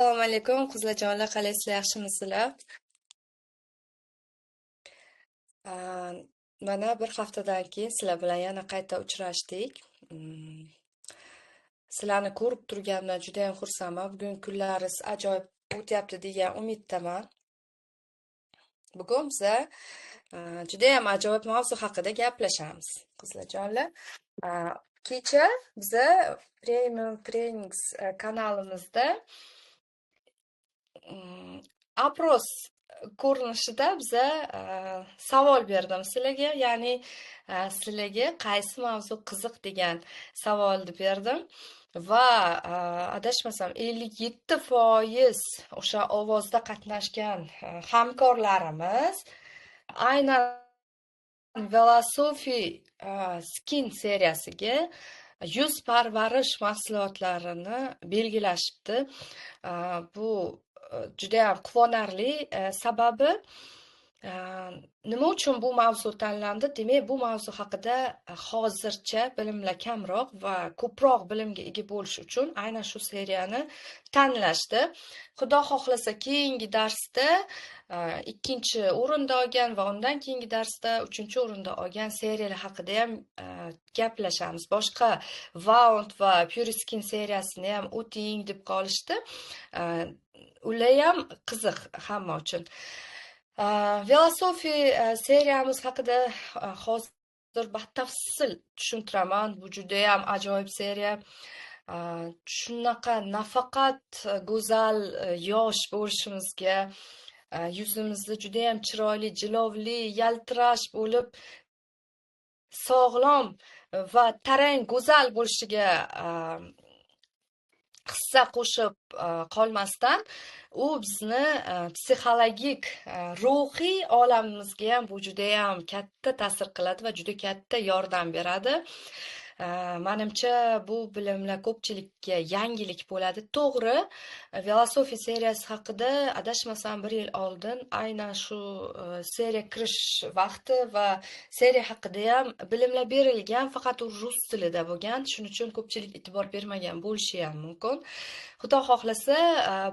Assalomu alaykum qizlarjonlar, qalaysizlar, yaxshimisizlar? Aa, Mana bir haftadan keyin sizlar bilan yana qayta uchrashdik. Mm, Sizlarni ko'rib turganimdan juda ham xursandman. Bugun kunlaringiz ajoyib o'tyapti degan umiddaman. Bugun biza juda ham ajoyib mavzu haqida gaplashamiz, qizlarjonlar. Aa, Kecha biza Premium Trainings kanalimizda apros ko'rinishida biza savol berdim sizlarga, ya'ni sizlarga qaysi mavzu qiziq degan savolni berdim va adashmasam 57% o'sha ovozda qatnashgan hamkorlarimiz aynan Velosofi skin seriyasiga yuz parvarish mahsulotlarini belgilashibdi. Bu juda ham quvonarli. Sababi nima uchun bu mavzu tanlandi? Demak, bu mavzu haqida hozircha bilimlar kamroq va ko'proq bilimga ega bo'lish uchun aynan shu seriyani tanlashdi. Xudo xohlasa keyingi darsda ikkinchi o'rinda olgan va undan keyingi darsda uchinchi o'rinda olgan seriyalar haqida ham gaplashamiz. Boshqa Vaunt va Pure Skin seriyasini ham o'ting deb qolishdi. Ular ham qiziq hamma uchun. Velosofi seriyamiz haqida hozir batafsil tushuntiraman. Bu juda ham ajoyib seriya. Shunaqa nafaqat go'zal yosh bo'lishimizga, yuzimizni juda ham chiroyli, jilovli, yaltirash bo'lib, sog'lom va tarang go'zal bo'lishiga hissa qo'shib qolmasdan, u bizni psixologik, ruhiy olamimizga ham bu juda ham katta ta'sir qiladi va juda katta yordam beradi. Menimcha bu bilimlar ko'pchilikka yangilik bo'ladi. To'g'ri, Velosofi seriyasi haqida adashmasam 1 yil oldin aynan shu seriya kirish vaqti va seriya haqida ham bilimlar berilgan, faqat u rus tilida bo'lgan. Shuning uchun ko'pchilik e'tibor bermagan bo'lishi ham mumkin. Xudo xohlasa,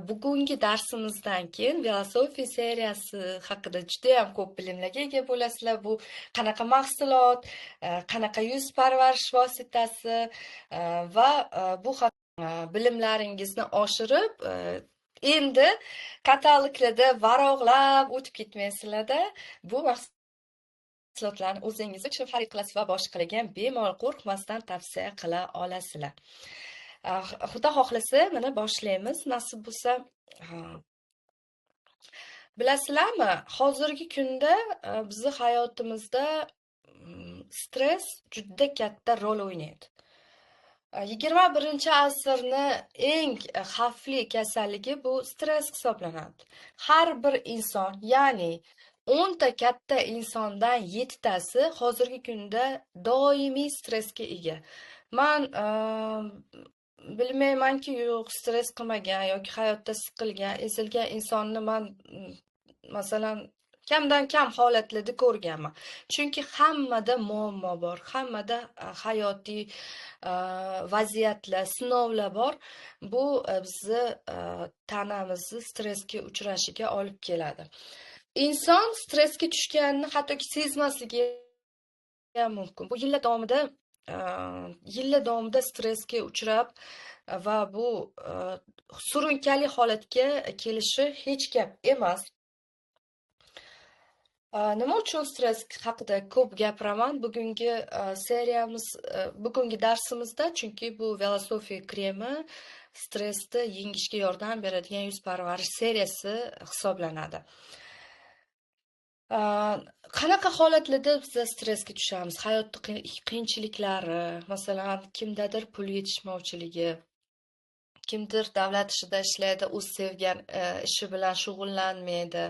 bugungi darsimizdan keyin Velosofi seriyasi haqida juda ham ko'p bilimlarga ega bo'lasizlar. Bu qanaqa mahsulot, qanaqa yuz parvarish vositasi va bu bilimlaringizni oshirib, endi kataloglarda varog'lab o'tib ketmaysizlarda. Bu mahsulotlarni o'zingiz uchun xarid qilasiz va boshqalarga ham bemalol qo'rqmasdan tavsiya qila olasizlar. Xudo xohlasa, mana boshlaymiz. Nasib bo'lsa, bilasizlarmi, hozirgi kunda bizni hayotimizda stress juda katta rol o'ynaydi. 21-asrni eng xavfli kasalligi bu stress hisoblanadi. Har bir inson, ya'ni 10 ta katta insondan 7 tasi hozirgi kunda doimiy stressga ega. Men bilmaymanki, yo'q, stress qilmagan yoki hayotda siqilgan, ezilgan insonni men masalan kamdan kam holatlarda ko'rganman. Chunki hammada muammo bor, hammada hayotiy vaziyatlar, sinovlar bor. Bu bizni tanamizni stressga uchrashiga olib keladi. Inson stressga tushganini hattoki sezmasligi ham mumkin. Bu yillar davomida stressga uchrab va bu surunkali holatga kelishi hech gap emas. Nima uchun stress haqida ko'p gapiraman bugungi seriyamiz, bugungi darsimizda? Chunki bu Velosofi kremi stressni yengishga yordam beradigan yuz parvarish seriyasi hisoblanadi. Qanaqa holatlarda biz stressga tushamiz? Hayotda qiyinchiliklari, masalan, kimdadir pul yetishmovchiligi, kimdir davlat ishida ishlaydi, o'z sevgan ishi bilan shug'ullanmaydi.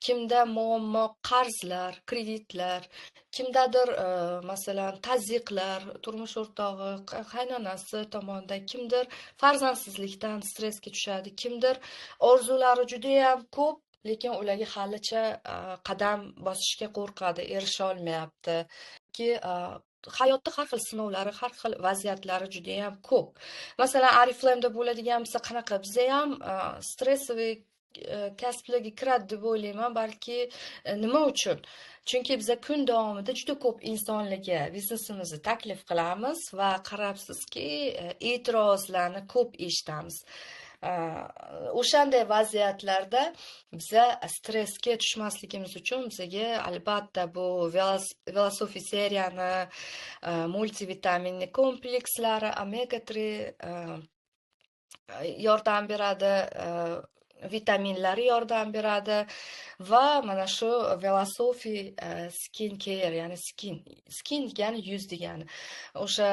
Kimda muammo qarzlar, kreditlar, kimdadir masalan tazyiqlar, turmush o'rtog'i, qaynonasi tomonidan, kimdir farzandsizlikdan stressga tushadi, kimdir orzulari juda ham ko'p, lekin ularga halicha qadam bosishga qo'rqadi, erisha olmayapti. hayotda har xil sinovlari, har xil vaziyatlari judayam ko'p. Masalan, Oriflameda bo'ladigan bo'lsa qanaqa, bizda ham stressiy kasblarga kiradi deb o'ylayman. Balki nima uchun? Chunki biza kun davomida juda ko'p insonlarga biznesimizni taklif qilamiz va qarabsizki, e'tirozlarni ko'p eshitamiz. O'shanday vaziyatlarda biza stressga tushmasligimiz uchun bizaga albatta bu Velosofi seriyani multivitaminli komplekslari, omega 3 yordam beradi, vitaminlari yordam beradi va mana shu Velosofi skin care, ya'ni skin degani yuz degani. O'sha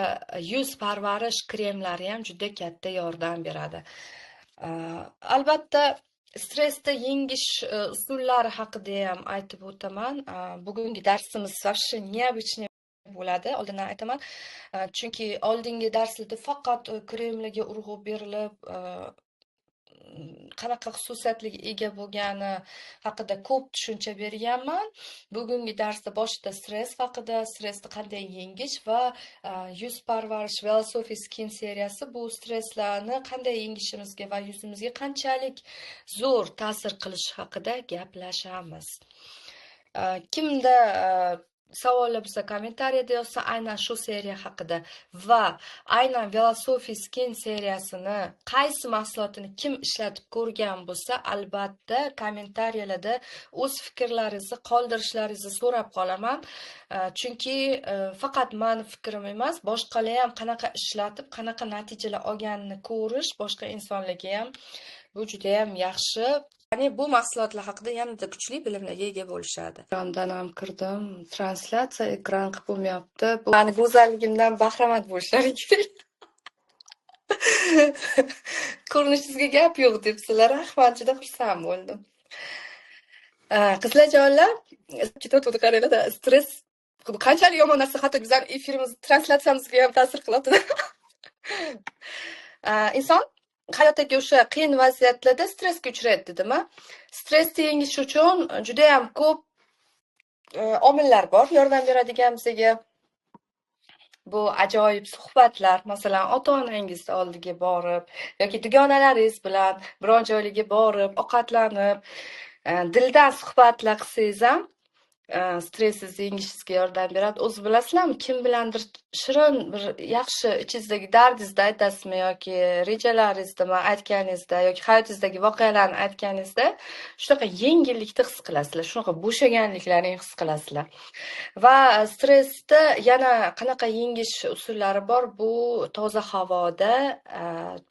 yuz parvarish kremlari ham juda katta yordam beradi. Albatta stressni yengish usullari haqida ham aytib o'taman. Bugungi darsimiz вообще необычный bo'ladi, oldindan aytaman. Chunki oldingi darslarda faqat kremlarga urg'u berilib, qanaqa xususiyatlarga ega bo'lgani haqida ko'p tushuncha berganman. Bugungi darsda boshida stress haqida, stressni qanday yengish va yuz parvarish Velosofi skin seriyasi bu stresslarni qanday yengishimizga va yuzimizga qanchalik zo'r ta'sir qilishi haqida gaplashamiz. Kimda savollar bo'lsa kommentariyada yozsa, aynan shu seriya haqida va aynan Velosofi skin seriyasini qaysi mahsulotini kim ishlatib ko'rgan bo'lsa, albatta kommentariyalarda o'z fikrlaringizni qoldirishlaringizni so'rab qolaman. Chunki faqat meni fikrim emas, boshqalar ham qanaqa ishlatib, qanaqa natijalar olganini ko'rish boshqa insonlarga ham bu juda ham yaxshi. Ya'ni bu mahsulotlar haqida yanada kuchli bilimlarga ega bo'lishadi. Ekrandan ham kirdim, translyatsiya ekran qilib bo'lmayapti. Bu meni go'zalligimdan bahramand bo'lishlari kerak. Ko'rinishingizga gap yo'q debsizlar, rahmat, juda xursand bo'ldim. Qizlarjonlar, ketayotdi qaranglar, stress qanchalik yomon narsa, hatto bizning efirimiz, translyatsiyamizga ham ta'sir qiladi. Inson hayotdagi o'sha qiyin vaziyatlarda stressga uchraydi dedimi? Stressni yengish uchun juda ham ko'p omillar bor, yordam beradigan bizga. Bu ajoyib suhbatlar, masalan, ota-onangiz oldiga borib yoki dugonalaringiz bilan biron joylarga borib, ovqatlanib, dildan suhbatlar qilsangiz ham stressingizni yengishingizga yordam beradi. O'zi bilasizlarmi, kim bilandir shirin bir yaxshi ichingizdagi dardingizni aytasizmi yoki rejalaringizni aytganingizda yoki hayotingizdagi voqealarni aytganingizda shunaqa yengillikni his qilasizlar, shunaqa bo'shaganliklarini his qilasizlar. Va stressni yana qanaqa yengish usullari bor? Bu toza havoda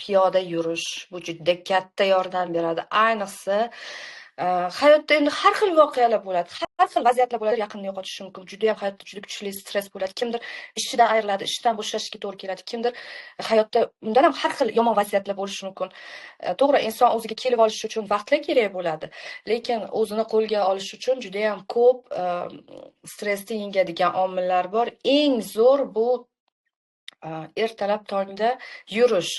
piyoda yurish bu juda katta yordam beradi. Ayniqsa hayotda endi har xil voqealar bo'ladi, har xil vaziyatlar bo'ladi, yaqinni yo'qotishi mumkin. Juda ham hayotda juda kuchli stress bo'ladi. Kimdir ishidan ayriladi, ishdan bo'shashga to'g'ri keladi. Kimdir hayotda undan ham har xil yomon vaziyatlar bo'lishi mumkin. To'g'ri, inson o'ziga kelib olish uchun vaqtlar kerak bo'ladi, lekin o'zini qo'lga olish uchun juda ham ko'p stressni yengadigan omillar bor. Eng zo'r bu ertalab tongda yurish.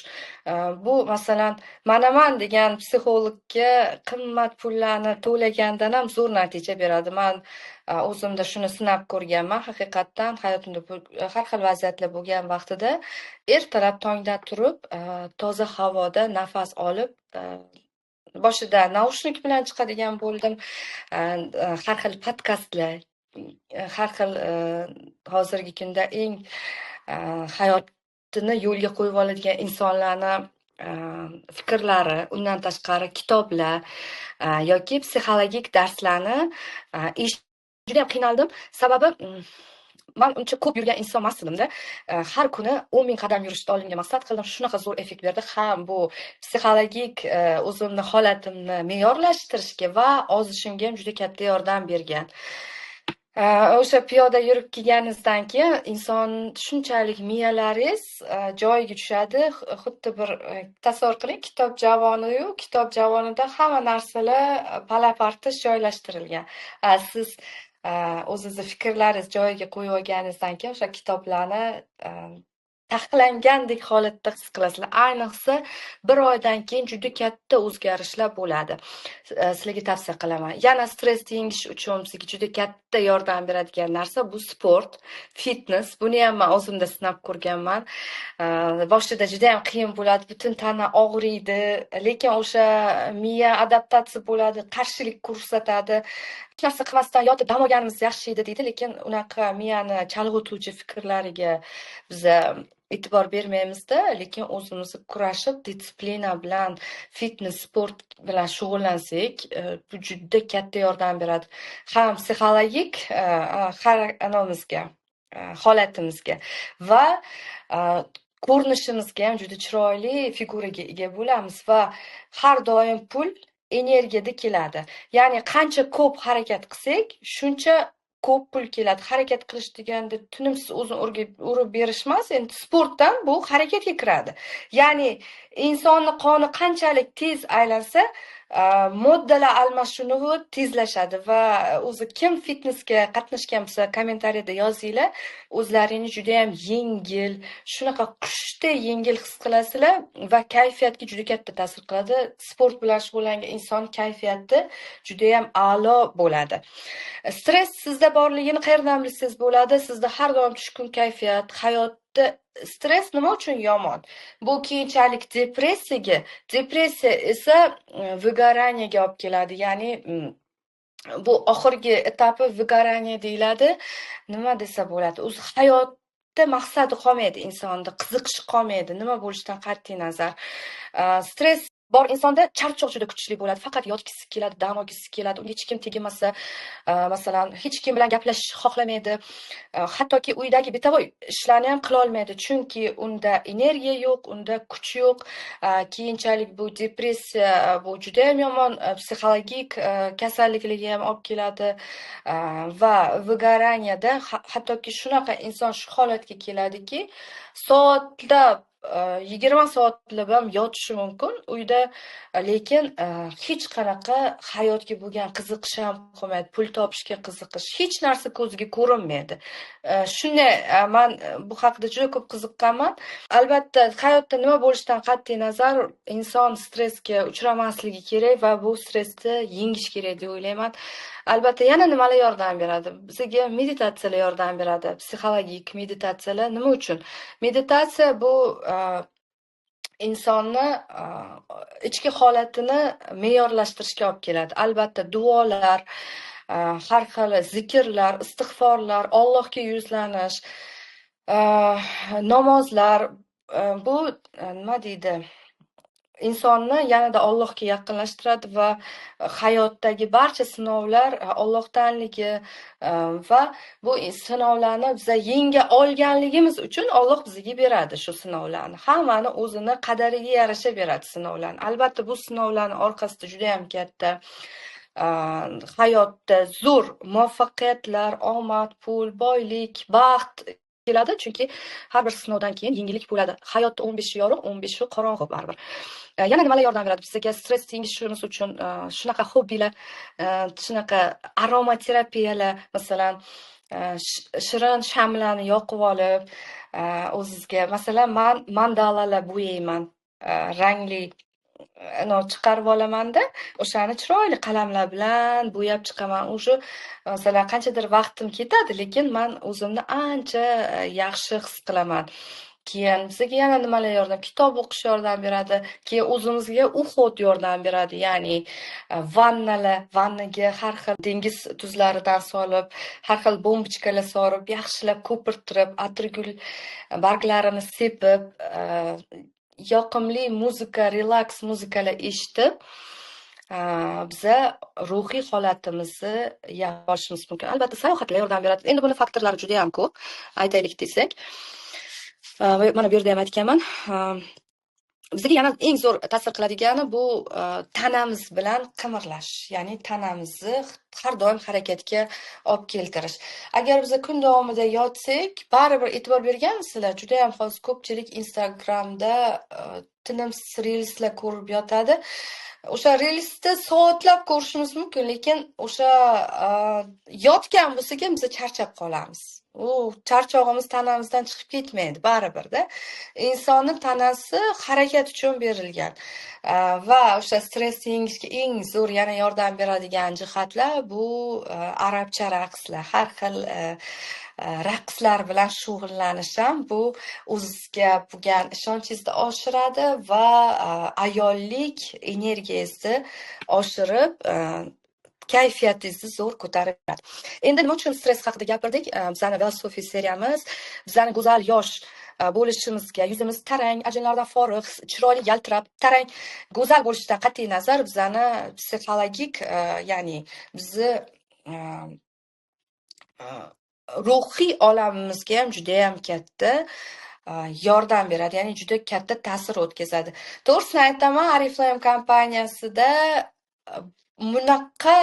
Bu masalan, Manaman degan psixologga qimmat pullarni to'lagandan ham zo'r natija beradi. Men o'zimda shuni sinab ko'rganman. Haqiqatdan hayotimda har xil vaziyatlar bo'lgan vaqtida ertalab tongda turib, toza havoda nafas olib, boshida naushnik bilan chiqadigan bo'ldim. Har xil podkastlar, har xil hozirgi kunda eng hayotini yo'lga qo'yib oladigan insonlarni fikrlari, undan tashqari kitoblar yoki psixologik darslarni juda ham qiynaldim. Sababi men uncha ko'p yurgan inson emasdimda. Har kuni 10,000 qadam yurishni oldimga maqsad qildim. Shunaqa zo'r effekt berdi. Ham bu psixologik o'zimni holatimni me'yorlashtirishga va ozishimga ham juda katta yordam bergan. O'sha piyoda yurib kelganingizdan keyin inson shunchalik miyalaringiz joyiga tushadi. Xuddi bir tasavvur qiling, kitob javoni-yu, kitob javonida hamma narsalar pala-partish joylashtirilgan. Siz o'zingizni fikrlaringiz joyiga qo'yib olganingizdan keyin o'sha kitoblarni taxlangandek holatda his qilasizlar. Ayniqsa bir oydan keyin juda katta o'zgarishlar bo'ladi. Sizlarga tavsiya qilaman. Yana stressni yengish uchun bizga juda katta yordam beradigan narsa bu sport, fitness. Buni ham men o'zimda sinab ko'rganman. Boshida juda ham qiyin bo'ladi, butun tana og'riydi, lekin o'sha miya adaptatsiya bo'ladi, qarshilik ko'rsatadi. Hech narsa qilmasdan yotib dam olganimiz yaxshi edi deydi, lekin unaqa miyani chalg'ituvchi fikrlariga biz e'tibor bermaymizda, lekin o'zimizni kurashib, disiplina bilan, fitness, sport bilan shug'ullansak, bu juda katta yordam beradi. Ham psixologik holatimizga va ko'rinishimizga ham juda chiroyli figuraga ega bo'lamiz va har doim pul energiyada keladi. Ya'ni qancha ko'p harakat qilsak, shuncha ko'p pul keladi. Harakat qilish deganda tinimsiz o'zini urib berish emas, endi sportdan bu harakatga kiradi. Ya'ni insonni qoni qanchalik tez aylansa, moddalar almashinuvi tezlashadi va o'zi kim fitnessga qatnashgan bo'lsa, kommentariyada yozinglar. O'zlaringizni juda ham yengil, shunaqa qushday yengil his qilasizlar va kayfiyatga juda katta ta'sir qiladi. Sport bilan shug'ullangan inson kayfiyati juda ham a'lo bo'ladi. Stress sizda borligini qayerdan bilsangiz bo'ladi? Sizda har doim tushkun kayfiyat, hayotda stress nima uchun yomon? Bu keyinchalik depressiyaga, depressiya esa выгораниеga olib keladi. Ya'ni bu oxirgi etapi выгорание deyiladi. Nima desa bo'ladi? O'zi hayotda maqsadi qolmaydi insonda, qiziqishi qolmaydi, nima bo'lishidan qat'iy nazar. Stress bor insonda charchoq juda kuchli bo'ladi. Faqat yotgisi keladi, dam olgisi keladi. Unga hech kim tegmasa, masalan, hech kim bilan gaplashishni xohlamaydi. Hattoki uydagi betovoy ishlarni ham qila olmaydi, chunki unda energiya yo'q, unda kuch yo'q. Keyinchalik bu depressiya, bu juda ham yomon psixologik kasalliklarga ham olib keladi va выгоранияda hattoki shunaqa inson shu holatga keladiki, soatlab 20 soatlab ham yotishi mumkin uyda, lekin hech qanaqa hayotga bo'lgan qiziqish ham qolmaydi, pul topishga qiziqish, hech narsa ko'ziga ko'rinmaydi. Shunday, men bu haqida juda ko'p qiziqqanman. Albatta, hayotda nima bo'lishidan qat'iy nazar, inson stressga uchramasligi kerak va bu stressni yengish kerak deb o'ylayman. Albatta, yana nimalar yordam beradi? Bizga meditatsiyalar yordam beradi. Psixologik meditatsiyalar nima uchun? Meditatsiya bu insonni ichki holatini me'yorlashtirishga olib keladi. Albatta, duolar, har xil zikrlar, istig'forlar, Allohga yuzlanish, namozlar, bu nima deydi? Insonni yanada Allohga yaqinlashtiradi va hayotdagi barcha sinovlar Allohdanligi va bu sinovlarni biz yenga olganligimiz uchun Alloh bizga beradi shu sinovlarni. Hammani o'zini qadariga yarasha beradi sinovlarni. Albatta, bu sinovlarning orqasida juda ham katta hayotda zo'r muvaffaqiyatlar, omad, pul, boylik, baxt keladi, chunki har bir sinovdan keyin yengillik bo'ladi. Hayotda 15 yorug', 15 qorong'u baribir. Yana nimalar yordam beradi bizga stress yengishimiz uchun? Shunaqa hobbilar, shunaqa aromaterapiyalar, masalan, shirin shamlarni yoqib olib, o'zizga, masalan, men mandalalar bo'yayman, rangli chiqarib olamanda, o'shani chiroyli qalamlar bilan bo'yab chiqaman. O'sha masalan qanchadir vaqtim ketadi, lekin men o'zimni ancha yaxshi his qilaman. Keyin bizga yana nimalar yordam? Kitob o'qish yordam beradi. Keyin o'zimizga uhod yordam beradi. Ya'ni vannaga har xil dengiz tuzlaridan solib, har xil bombochkalar solib, yaxshilab ko'pirtirib, atirgul barglarini sepib, yoqimli muzika, relaks muzikalar eshitib, biza ruhiy holatimizni yaxshi olishimiz mumkin. Albatta, sayohatlar yordam beradi. Endi buni faktorlari juda ham ko'p, aytaylik desak. Mana bu yerda ham aytganman. Bizga yana eng zo'r ta'sir qiladigani bu tanamiz bilan qimirlash, ya'ni tanamizni har doim harakatga olib keltirish. Agar biz kun davomida yotsak, baribir e'tibor bergansizlar, juda ham hozir ko'pchilik Instagramda tinimsiz reelslar ko'rib yotadi. O'sha reelsni soatlab ko'rishimiz mumkin, lekin o'sha yotgan bo'lsak ham biz charchab qolamiz. u charchog'imiz tanamizdan chiqib ketmaydi baribirda. Insonni tanasi harakat uchun berilgan. Va o'sha stressni yengishga eng zo'r yana yordam beradigan jihatlar bu arabcha raqslar. Har xil raqslar bilan shug'ullanish ham bu o'zizga bo'lgan ishonchingizni oshiradi va ayollik energiyangizni oshirib, kayfiyatingizni zo'r ko'taradi. Endi nima uchun stress haqida gapirdik? Bizani Velosofy seriyamiz bizani go'zal yosh bo'lishimizga, yuzimiz tarang, ajinlardan forig', chiroyli yaltirab, tarang, go'zal bo'lishidan qat'iy nazar bizani psixologik, ya'ni bizni ruhiy olamimizga ham juda ham katta yordam beradi, ya'ni juda katta ta'sir o'tkazadi. To'g'risini aytaman, Oriflame kompaniyasida bunaqa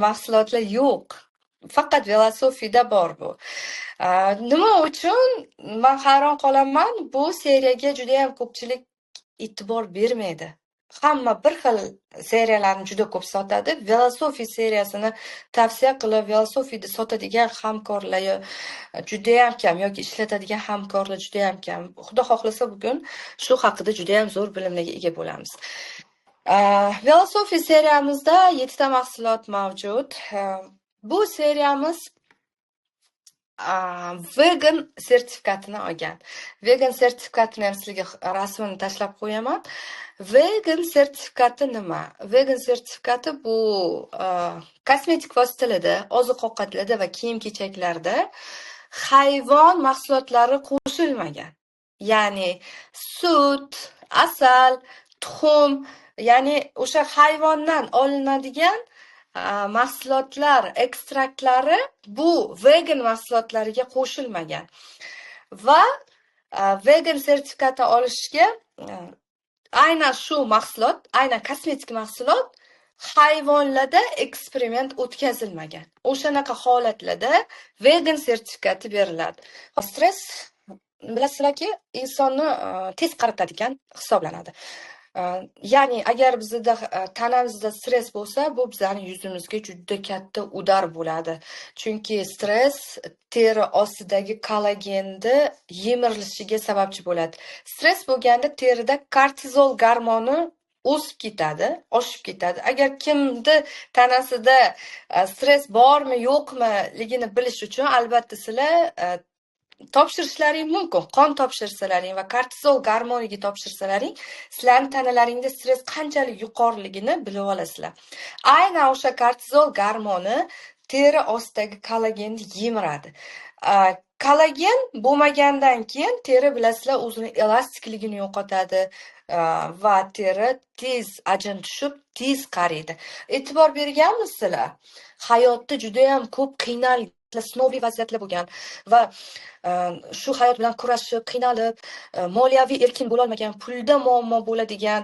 mahsulotlar yo'q. Faqat Velosofyda bor bu. Nima uchun? Men hayron qolaman, bu seriyaga juda ham ko'pchilik e'tibor bermaydi. Hamma bir xil seriyalarni juda ko'p sotadi. Velosofy seriyasini tavsiya qilib, Velosofyda sotadigan hamkorlar juda ham kam yoki ishlatadigan hamkorlar juda ham kam. Xudo xohlasa bugun shu haqida juda ham zo'r bilimlarga ega bo'lamiz. Velosofy seriyamizda 7 ta mahsulot mavjud. Bu seriyamiz vegan sertifikatini olgan. Vegan sertifikatini ham sizlarga rasmini tashlab qo'yaman. Vegan sertifikati nima? Vegan sertifikati bu kosmetik vositalarda, oziq-ovqatlarda va kiyim-kechaklarda hayvon mahsulotlari qo'shilmagan. Ya'ni sut, asal, tuxum, ya'ni o'sha hayvondan olinadigan mahsulotlar ekstraktlari bu vegan mahsulotlariga qo'shilmagan. Va vegan sertifikatini olishga aynan shu mahsulot, aynan kosmetik mahsulot hayvonlarda eksperiment o'tkazilmagan. O'shanaqa holatlarda vegan sertifikati beriladi. Stress bilasizlarki, insonni tez qaritadigan hisoblanadi. Ya'ni agar bizda tanamizda stress bo'lsa, bu bizning yuzimizga juda katta udar bo'ladi. Chunki stress teri ostidagi kollagenni yemirilishiga sababchi bo'ladi. Stress bo'lganda terida kortizol gormoni o'sib ketadi, oshib ketadi. Agar kimni tanasida stress bormi, yo'qmi-ligini bilish uchun albatta sizlar topshirishlaring mumkin. Qon topshirsalaring va kortizol gormoniga topshirsalaring, sizlarning tanalaringda stress qanchalik yuqoriligini bilib olasizlar. Aynan o'sha kortizol gormoni teri ostidagi kollagenni yemiradi. Kollagen bo'lmagandan keyin teri bilasizlar o'zini elastikligini yo'qotadi va teri tez ajin tushib, tez qariydi. E'tibor berganmisizlar? Hayotda juda ham ko'p qiynalgan, sinoviy vaziyatlar bo'lgan va shu hayot bilan kurashib, qiynalib, moliyaviy erkin bo'la olmagan, pulda muammo bo'ladigan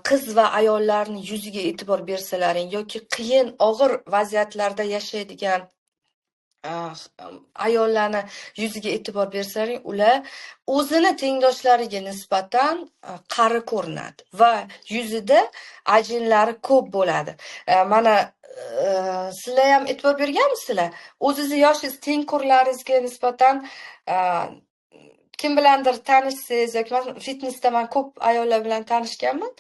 qiz va ayollarning yuziga e'tibor bersalaring yoki qiyin, og'ir vaziyatlarda yashaydigan ayollarni yuziga e'tibor bersalaring, ular o'zini tengdoshlariga nisbatan qari ko'rinadi va yuzida ajinlari ko'p bo'ladi. Mana sizlar ham e'tibor berganmisizlar? O'zingizni yoshingiz tengqurlaringizga nisbatan kim bilandir tanishsangiz yoki fitnessda men ko'p ayollar bilan tanishganman.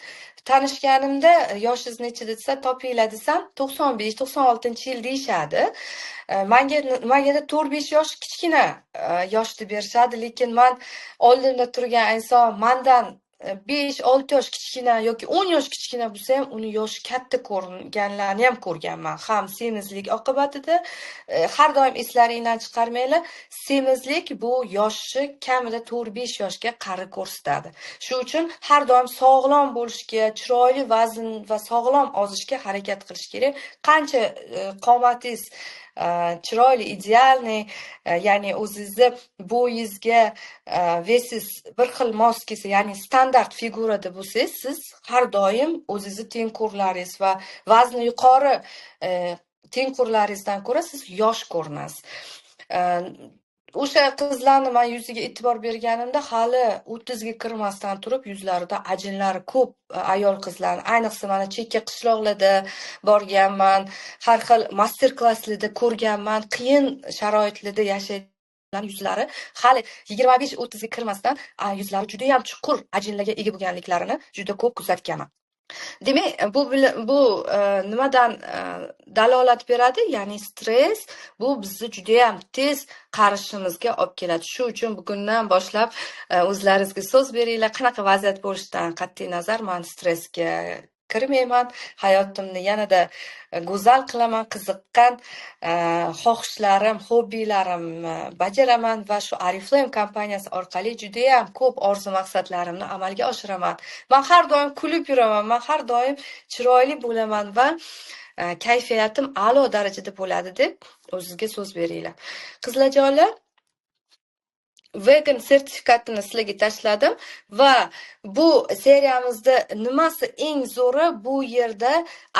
Tanishganimda yoshingiz necha desa, topinglar desam 95-96-yil deyishadi. Menga 4-5 yosh kichkina yoshni berishadi, lekin men oldimda turgan inson mendan 5-6 yosh kichkina yoki 10 yosh kichkina bo'lsa ham uni yoshi katta ko'rganlarni ham ko'rganman. Ham semizlik oqibatida har doim eslaringdan chiqarmanglar. Semizlik bu yoshi kamida 4-5 yoshga qari ko'rsatadi. Shuning uchun har doim sog'lom bo'lishga, chiroyli vazn va sog'lom ozishga harakat qilish kerak. Qancha qomatingiz chiroyli, idealniy, ya'ni o'zingizni bo'yingizga, vesingiz bir xil mos kelsa, ya'ni standart figurada bo'lsangiz, siz har doim o'zingizni tengqurlaringiz va vazni yuqori tengqurlaringizdan ko'ra siz yosh ko'rinasiz. o'sha qizlarni man yuziga e'tibor berganimda hali 30 ga kirmasdan turib yuzlarida ajinlari ko'p ayol qizlar, ayniqsa mana chekka qishloqlarda borganman, har xil master klasslarda ko'rganman, qiyin sharoitlarda yashaydigan yuzlari hali 25-30 ga kirmasdan yuzlari juda ham chuqur ajinlarga ega bo'lganliklarini juda ko'p kuzatganman. Demak, bu nimadan dalolat beradi? Ya'ni stress bu bizni juda ham tez qarishimizga olib keladi. Shu uchun bugundan boshlab o'zlaringizga so'z beringlar, qanaqa vaziyat bo'lishidan qat'iy nazar men stressga kirmayman, hayotimni yanada go'zal qilaman, qiziqqan xohishlarim, hobbilarim bajaraman va shu Oriflame kompaniyasi orqali juda ham ko'p orzu maqsadlarimni amalga oshiraman. Men har doim kulib yuraman, men har doim chiroyli bo'laman va kayfiyatim a'lo darajada bo'ladi deb o'zingizga so'z beringlar. Qizlarjonlar, vegan sertifikatini sizlarga tashladim va bu seriyamizda nimasi eng zo'ri, bu yerda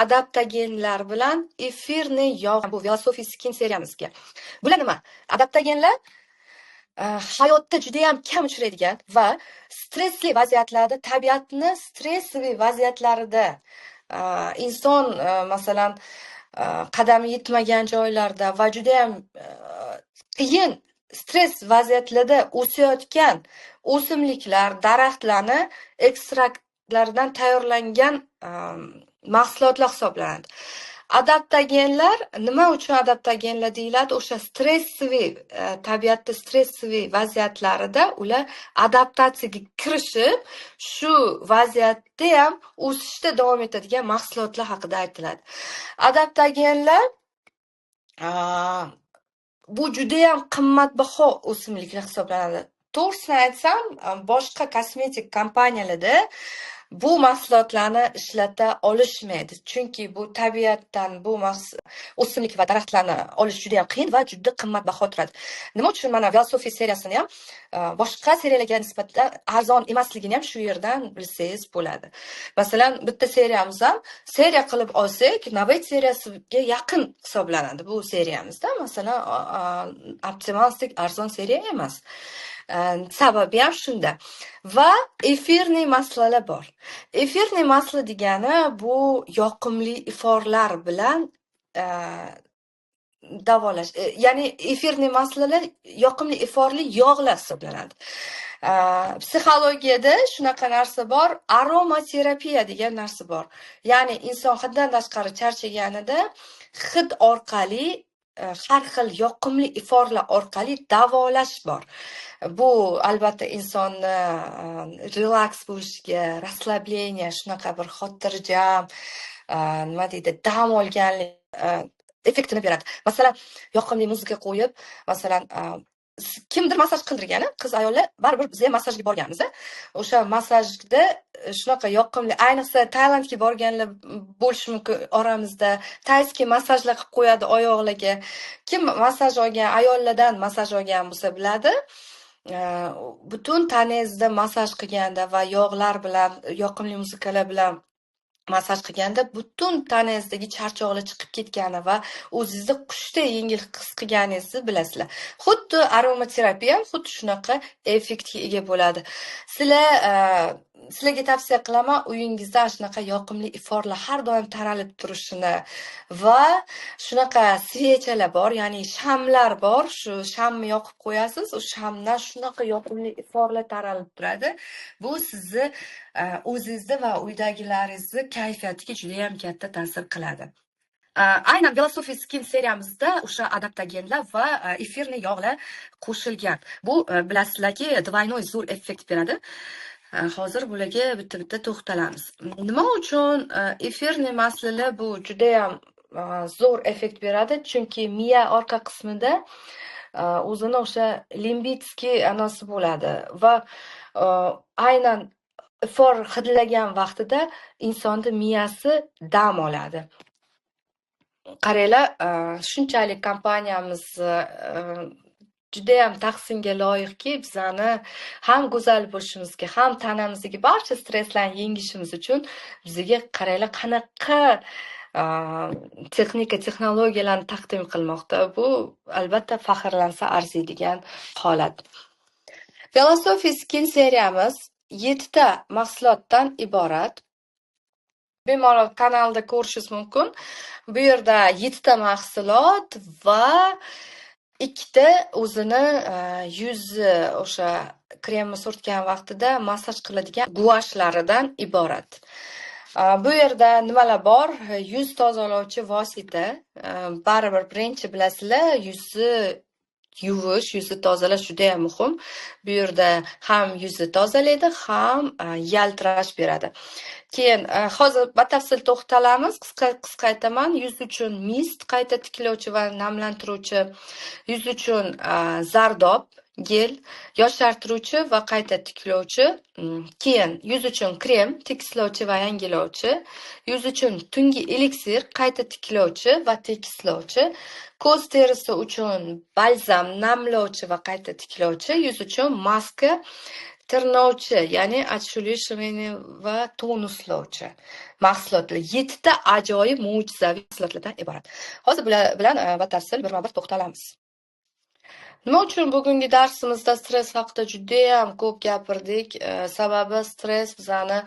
adaptogenlar bilan efirni yog', bu Philosophy Skin seriyamizga. Bular nima? Adaptogenlar hayotda juda ham kam uchraydigan va stressli vaziyatlarda, tabiatni stressli vaziyatlarida inson masalan qadami yetmagan joylarda va juda ham qiyin stress vaziyatlarda o'sayotgan o'simliklar, daraxtlarni ekstraktlaridan tayyorlangan mahsulotlar hisoblanadi. Adaptogenlar nima uchun adaptogenlar deyiladi? O'sha stressiy tabiatda stressiy vaziyatlarida ular adaptatsiyaga kirishib, shu vaziyatda ham o'sishda davom etadigan mahsulotlar haqida aytiladi. Adaptogenlar bu juda ham qimmatbaho o'simliklar hisoblanadi. To'g'risini aytsam, boshqa kosmetik kompaniyalarda bu mahsulotlarni ishlata olishmaydi. Chunki bu tabiatdan bu o'simlik va daraxtlarni olish juda ham qiyin va juda qimmatbaho turadi. Nima uchun mana Philosophy seriyasini ham boshqa seriyalarga nisbatan arzon emasligini ham shu yerdan bilsangiz bo'ladi. Masalan, bitta seriyamiz ham seriya qilib olsak, Navbat seriyasiga yaqin hisoblanadi bu seriyamizda. Masalan, optimalstik arzon seriya emas. Sababi ham shunda. Va efirniy maslalar bor. Efirniy masla degani bu yoqimli iforlar bilan davolash. Ya'ni efirniy maslalar yoqimli iforli yog'lar hisoblanadi. Psixologiyada shunaqa narsa bor, aromaterapiya degan narsa bor. Ya'ni inson hiddan tashqari charchaganida hid orqali har xil yoqimli iforlar orqali davolash bor. Bu albatta insonni relaks bo'lishiga, расслабление, shunaqa bir xotirjam, nima deydi, dam olganlik effektini beradi. Masalan, yoqimli muzika qo'yib, masalan, kimdir masaj qildirgani, qiz ayollar baribir biz ham masajga borganmiz. O'sha masajda shunaqa yoqimli, ayniqsa Tailandga borganlar bo'lishi mumkin oramizda. Tayski masajlar qilib qo'yadi oyoqlarga. Kim masaj olgan, ayollardan masaj olgan bo'lsa biladi. Butun tanangizda masaj qilganda va yog'lar bilan, yoqimli muzikalar bilan masaj qilganda butun tanangizdagi charchoqlar chiqib ketgani va o'zingizni qushdek yengil his qilganingizni bilasizlar. Xuddi aromaterapiya xuddi shunaqa effektga ega bo'ladi. Sizlarga tavsiya qilaman, uyingizda shunaqa yoqimli iforlar har doim taralib turishini va shunaqa svechalar bor, ya'ni shamlar bor. Shu shamni yoqib qo'yasiz, u shamdan shunaqa yoqimli iforlar taralib turadi. Bu sizni o'zingizni va uydagilaringizni kayfiyatiga juda ham katta ta'sir qiladi. Aynan Philosophy Skin seriyamizda o'sha adaptogenlar va efirniy yog'lar qo'shilgan. Bu bilasizlarki, двойной zo'r effekt beradi. Hozir bularga bitta-bitta to'xtalamiz. Nima uchun efirniy maslalar bu juda ham zo'r effekt beradi? Chunki miya orqa qismida o'zini o'sha limbitskiy anosi bo'ladi va aynan ifor hidlagan vaqtida insonni miyasi dam oladi. Qaranglar, shunchalik kompaniyamiz judayam tahsinga loyiqki, bizani ham go'zal bo'lishimizga, ham tanamizdagi barcha stresslarni yengishimiz uchun bizga qaranglar qanaqa texnologiyalarni taqdim qilmoqda. Bu albatta faxrlansa arziydigan holat. Philosophy Skin seriyamiz 7 ta mahsulotdan iborat. Bemalol kanalda ko'rishingiz mumkin. Bu yerda 7 ta mahsulot va 2 ta o'zini yuzni o'sha kremni surtgan vaqtida massaj qiladigan guvashlaridan iborat. Bu yerda nimalar bor? Yuz tozalovchi vosita. Baribir birinchi bilasizlar, yuzni yuvish, yuzni tozalash juda ham muhim. Bu yerda ham yuzni tozalaydi, ham yaltirash beradi. Keyin hozir batafsil to'xtalamiz. Qisqa aytaman. Yuz uchun mist, qayta tiklovchi va namlantiruvchi, yuz uchun zardob gel, yoshartiruvchi va qayta tiklovchi. Keyin yuz uchun krem, tekislovchi va yangilovchi, yuz uchun tungi eliksir, qayta tiklovchi va tekislovchi, ko'z terisi uchun balzam, namlovchi va qayta tiklovchi, yuz uchun maska, tirnovchi, ya'ni отшелушивание va tonuslovchi mahsulotlar. 7 ta ajoyib mo'jizaviy mahsulotlardan iborat. Hozir bular bilan batafsil birma-bir to'xtalamiz. Nima uchun bugungi darsimizda stress haqida juda ham ko'p gapirdik? Sababi stress bizani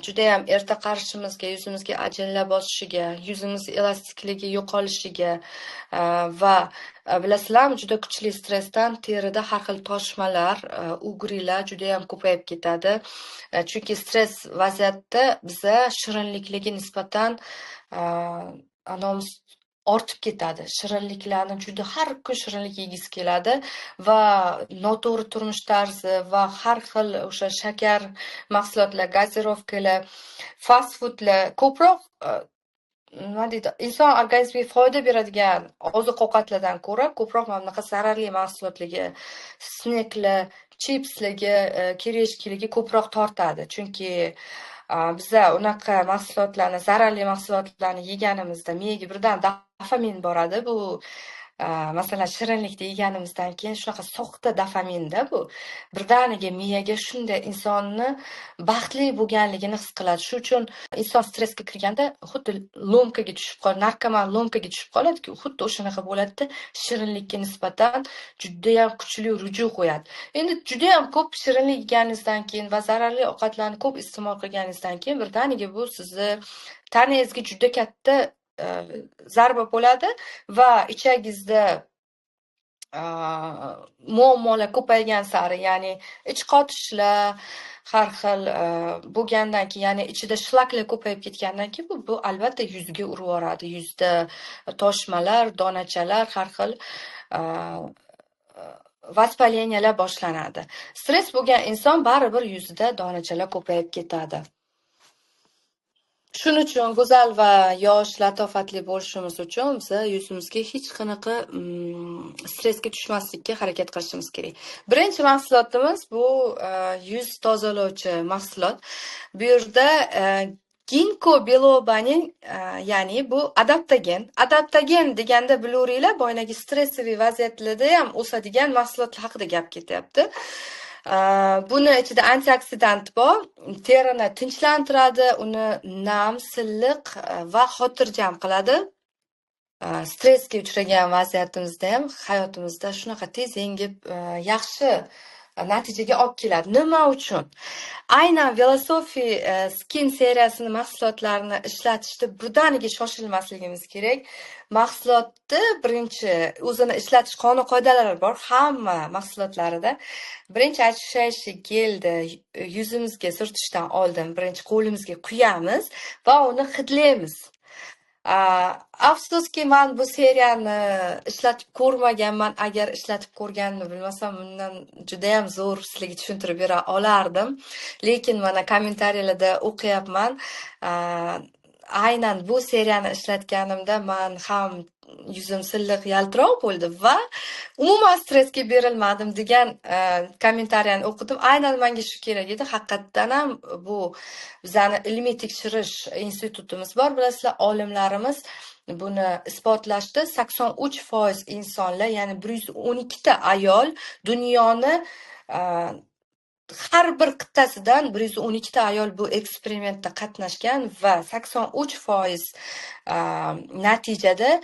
juda ham erta qarishimizga, yuzimizga ajinlar bosishiga, yuzimiz elastikligi yo'qolishiga va bilasizlarmi, juda kuchli stressdan terida har xil toshmalar, ugrilar juda ham ko'payib ketadi. Chunki stress vaziyatda biza shirinlikligi nisbatan ortib ketadi. Shirinliklarni juda har kun shirinlik yegisi keladi va noto'g'ri turmush tarzi va har xil o'sha shakar mahsulotlar, gazirovkalar, fast foodlar ko'proq nima deydi, inson organizmiga foyda beradigan oziq-ovqatlardan ko'ra ko'proq mana bunaqa zararli mahsulotlarga, sneklar, chipslarga, kireshkiligi ko'proq tortadi. Chunki biza unaqa mahsulotlarni, zararli mahsulotlarni yeganimizda miyaga birdan dopamin boradi. Bu masalan shirinlikni yeganimizdan keyin shunaqa soxta dopaminda bu. Birdaniga miyaga shunday insonni baxtli bo'lganligini his qiladi. Shu uchun inson stressga kirganda xuddi lomkaga tushib qoladi, narkoman lomkaga tushib qoladi-ku, xuddi o'shanaqa bo'ladi-da, shirinlikka nisbatan juda ham kuchli ruju qo'yadi. Endi juda ham ko'p shirinlik yeganingizdan keyin va zararli ovqatlarni ko'p iste'mol qilganingizdan keyin birdaniga bu sizni tanangizga juda katta zarba bo'ladi va ichagingizda muammolar ko'paygan sari, ya'ni ich qotishlar har xil bo'lgandan keyin, ya'ni ichida shlaklar ko'payib ketgandan keyin bu albatta yuzga urib yoradi. Yuzda toshmalar, donachalar, har xil vaspaleniyalar boshlanadi. Stress bo'lgan inson baribir yuzida donachalar ko'payib ketadi. Shuning uchun go'zal va yosh, latofatli bo'lishimiz uchun biz yuzimizga hech qanaqa stressga tushmaslikka harakat qilishimiz kerak. Birinchi mahsulotimiz bu yuz tozalovchi mahsulot. Bu yerda ginko bilobaning, ya'ni bu adaptogen. Adaptogen deganda bilaveringlar, boyagi stressiy vaziyatlarda ham o'sadigan mahsulotlar haqida gap ketyapti. Buni ichida antioksidant bor, terini tinchlantiradi, uni nam, silliq va xotirjam qiladi. Stressga uchragan vaziyatimizda ham hayotimizda shunaqa tez yengib, yaxshi natijaga olib keladi. Nima uchun? Aynan Philosophy Skin seriyasini mahsulotlarini ishlatishda birdaniga shoshilmasligimiz kerak. Mahsulotni birinchi o'zini ishlatish qonun-qoidalari bor hamma mahsulotlarida. Birinchi очищающий gelni yuzimizga surtishdan oldin birinchi qo'limizga quyamiz va uni hidlaymiz. Afsuski, men bu seriyani ishlatib ko'rmaganman. Agar ishlatib ko'rganimni bilmasam, bundan juda ham zo'r sizlarga tushuntirib bera olardim. Lekin mana kommentariyalarda o'qiyapman. Aynan bu seriyani ishlatganimda men ham yuzim silliq yaltiroq bo'ldi va umuman stressga berilmadim degan kommentariyani o'qidim. Aynan menga shu kerak edi. Haqiqatdan ham bu bizani ilmiy tekshirish institutimiz bor, bilasizlar, olimlarimiz buni isbotlashdi. 83% insonlar, ya'ni 112 ta ayol dunyoni har bir qit'asidan 112 ta ayol bu eksperimentda qatnashgan va 83% natijada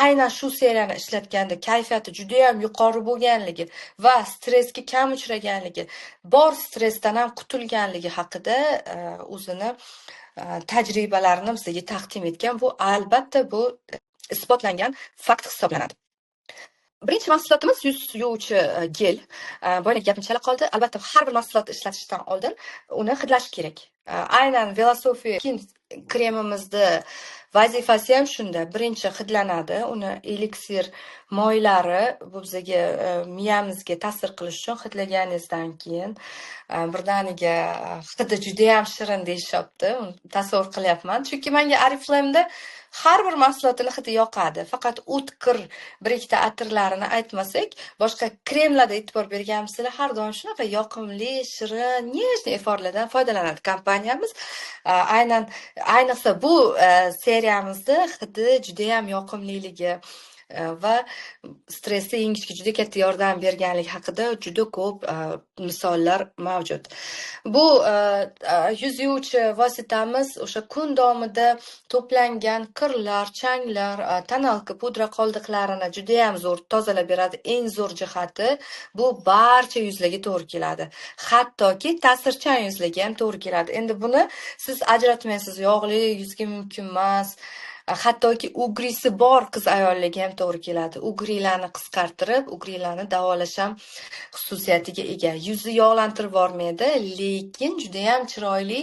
aynan shu seriyani ishlatganda kayfiyati juda ham yuqori bo'lganligi va stressga kam uchraganligi, bor stressdan ham qutulganligi haqida o'zini tajribalarini bizga taqdim etgan. Bu albatta bu isbotlangan fakt hisoblanadi. Birinchi mahsulotimiz yuz yuvuvchi gel. Boyagi gapim chala qoldi. Albatta, har bir mahsulotni ishlatishdan oldin uni hidlash kerak. Aynan Velosofi kremimizni vazifasi ham shunda. Birinchi hidlanadi. Uni eliksir moylari bu bizga miyamizga ta'sir qilish uchun hidlaganingizdan keyin birdaniga hidi juda ham shirin deyishyapti. Tasavvur qilyapman. Chunki menga Oriflame'da har bir mahsulotini hidi yoqadi. Faqat o'tkir bir ikkita atirlarini aytmasak, boshqa kremlarda e'tibor berganimizda har doim shunaqa yoqimli, shirin, nejniy iforlardan foydalanadi kompaniyamiz. Ayniqsa bu seriyamizda hidi juda ham yoqimliligi va stressni yengishga juda katta yordam berganligi haqida juda ko'p misollar mavjud. Bu yuz yuvuvchi vositamiz o'sha kun davomida to'plangan kirlar, changlar, tonalka pudra qoldiqlarini juda ham zo'r tozalab beradi. Eng zo'r jihati bu barcha yuzlarga to'g'ri keladi. Hattoki ta'sirchan yuzlarga ham to'g'ri keladi. Endi buni siz ajratmaysiz, yog'li yuzga mumkin emas. Hattoki ugrisi bor qiz ayollarga ham to'g'ri keladi. Ugrilarni qisqartirib, ugrilarni davolash ham xususiyatiga ega. Yuzni yog'lantirib bormaydi, lekin juda ham chiroyli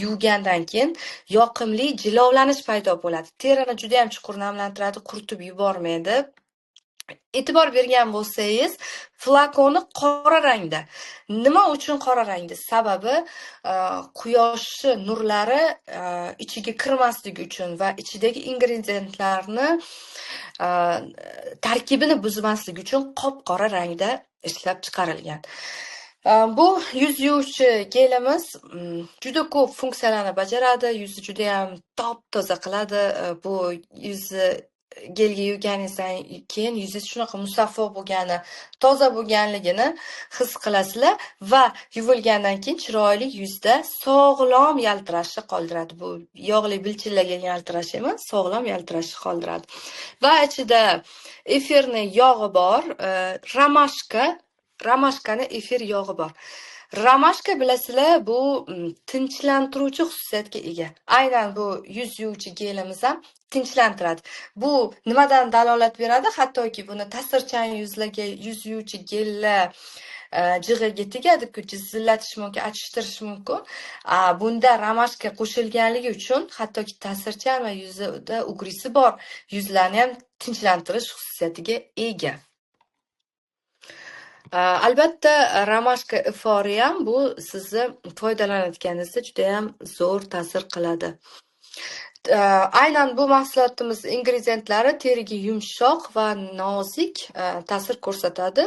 yuvgandan keyin yoqimli jilovlanish paydo bo'ladi. Terini juda ham chuqur namlantiradi, quritib yubormaydi. E'tibor bergan bo'lsangiz, flakoni qora rangda. Nima uchun qora rangda? Sababi quyosh nurlari ichiga kirmasligi uchun va ichidagi ingrediyentlarni tarkibini buzmasligi uchun qop-qora rangda ishlab chiqarilgan. Bu yuz yuvuvchi gelimiz juda ko'p funksiyalarni bajaradi. Yuzni juda ham top-toza qiladi. Bu yuzni gelga yuvganingizdan keyin yuzingiz shunaqa musaffo bo'lgani, toza bo'lganligini his qilasizlar va yuvilgandan keyin chiroyli yuzda sog'lom yaltirashni qoldiradi. Bu yog'li bilchillagan yaltirash emas, sog'lom yaltirashni qoldiradi. Va ichida efirni yog'i bor, ramashkani efir yog'i bor. Ramashka bilasizlar, bu tinchlantiruvchi xususiyatga ega. Aynan bu yuz yuvuvchi gelimiz ham tinchlantiradi. Bu nimadan dalolat beradi? Hattoki buni ta'sirchan yuzlarga yuz yuvuvchi gellar jig'iga tegadi-ku, jizillatish mumkin, achishtirish mumkin. Bunda ramashka qo'shilganligi uchun hattoki ta'sirchan va yuzda ugrisi bor yuzlarni ham tinchlantirish xususiyatiga ega. Albatta, ramashka ifori ham bu sizni foydalanayotganingizda juda ham zo'r ta'sir qiladi. Aynan bu mahsulotimiz ingredientlari teriga yumshoq va nozik ta'sir ko'rsatadi.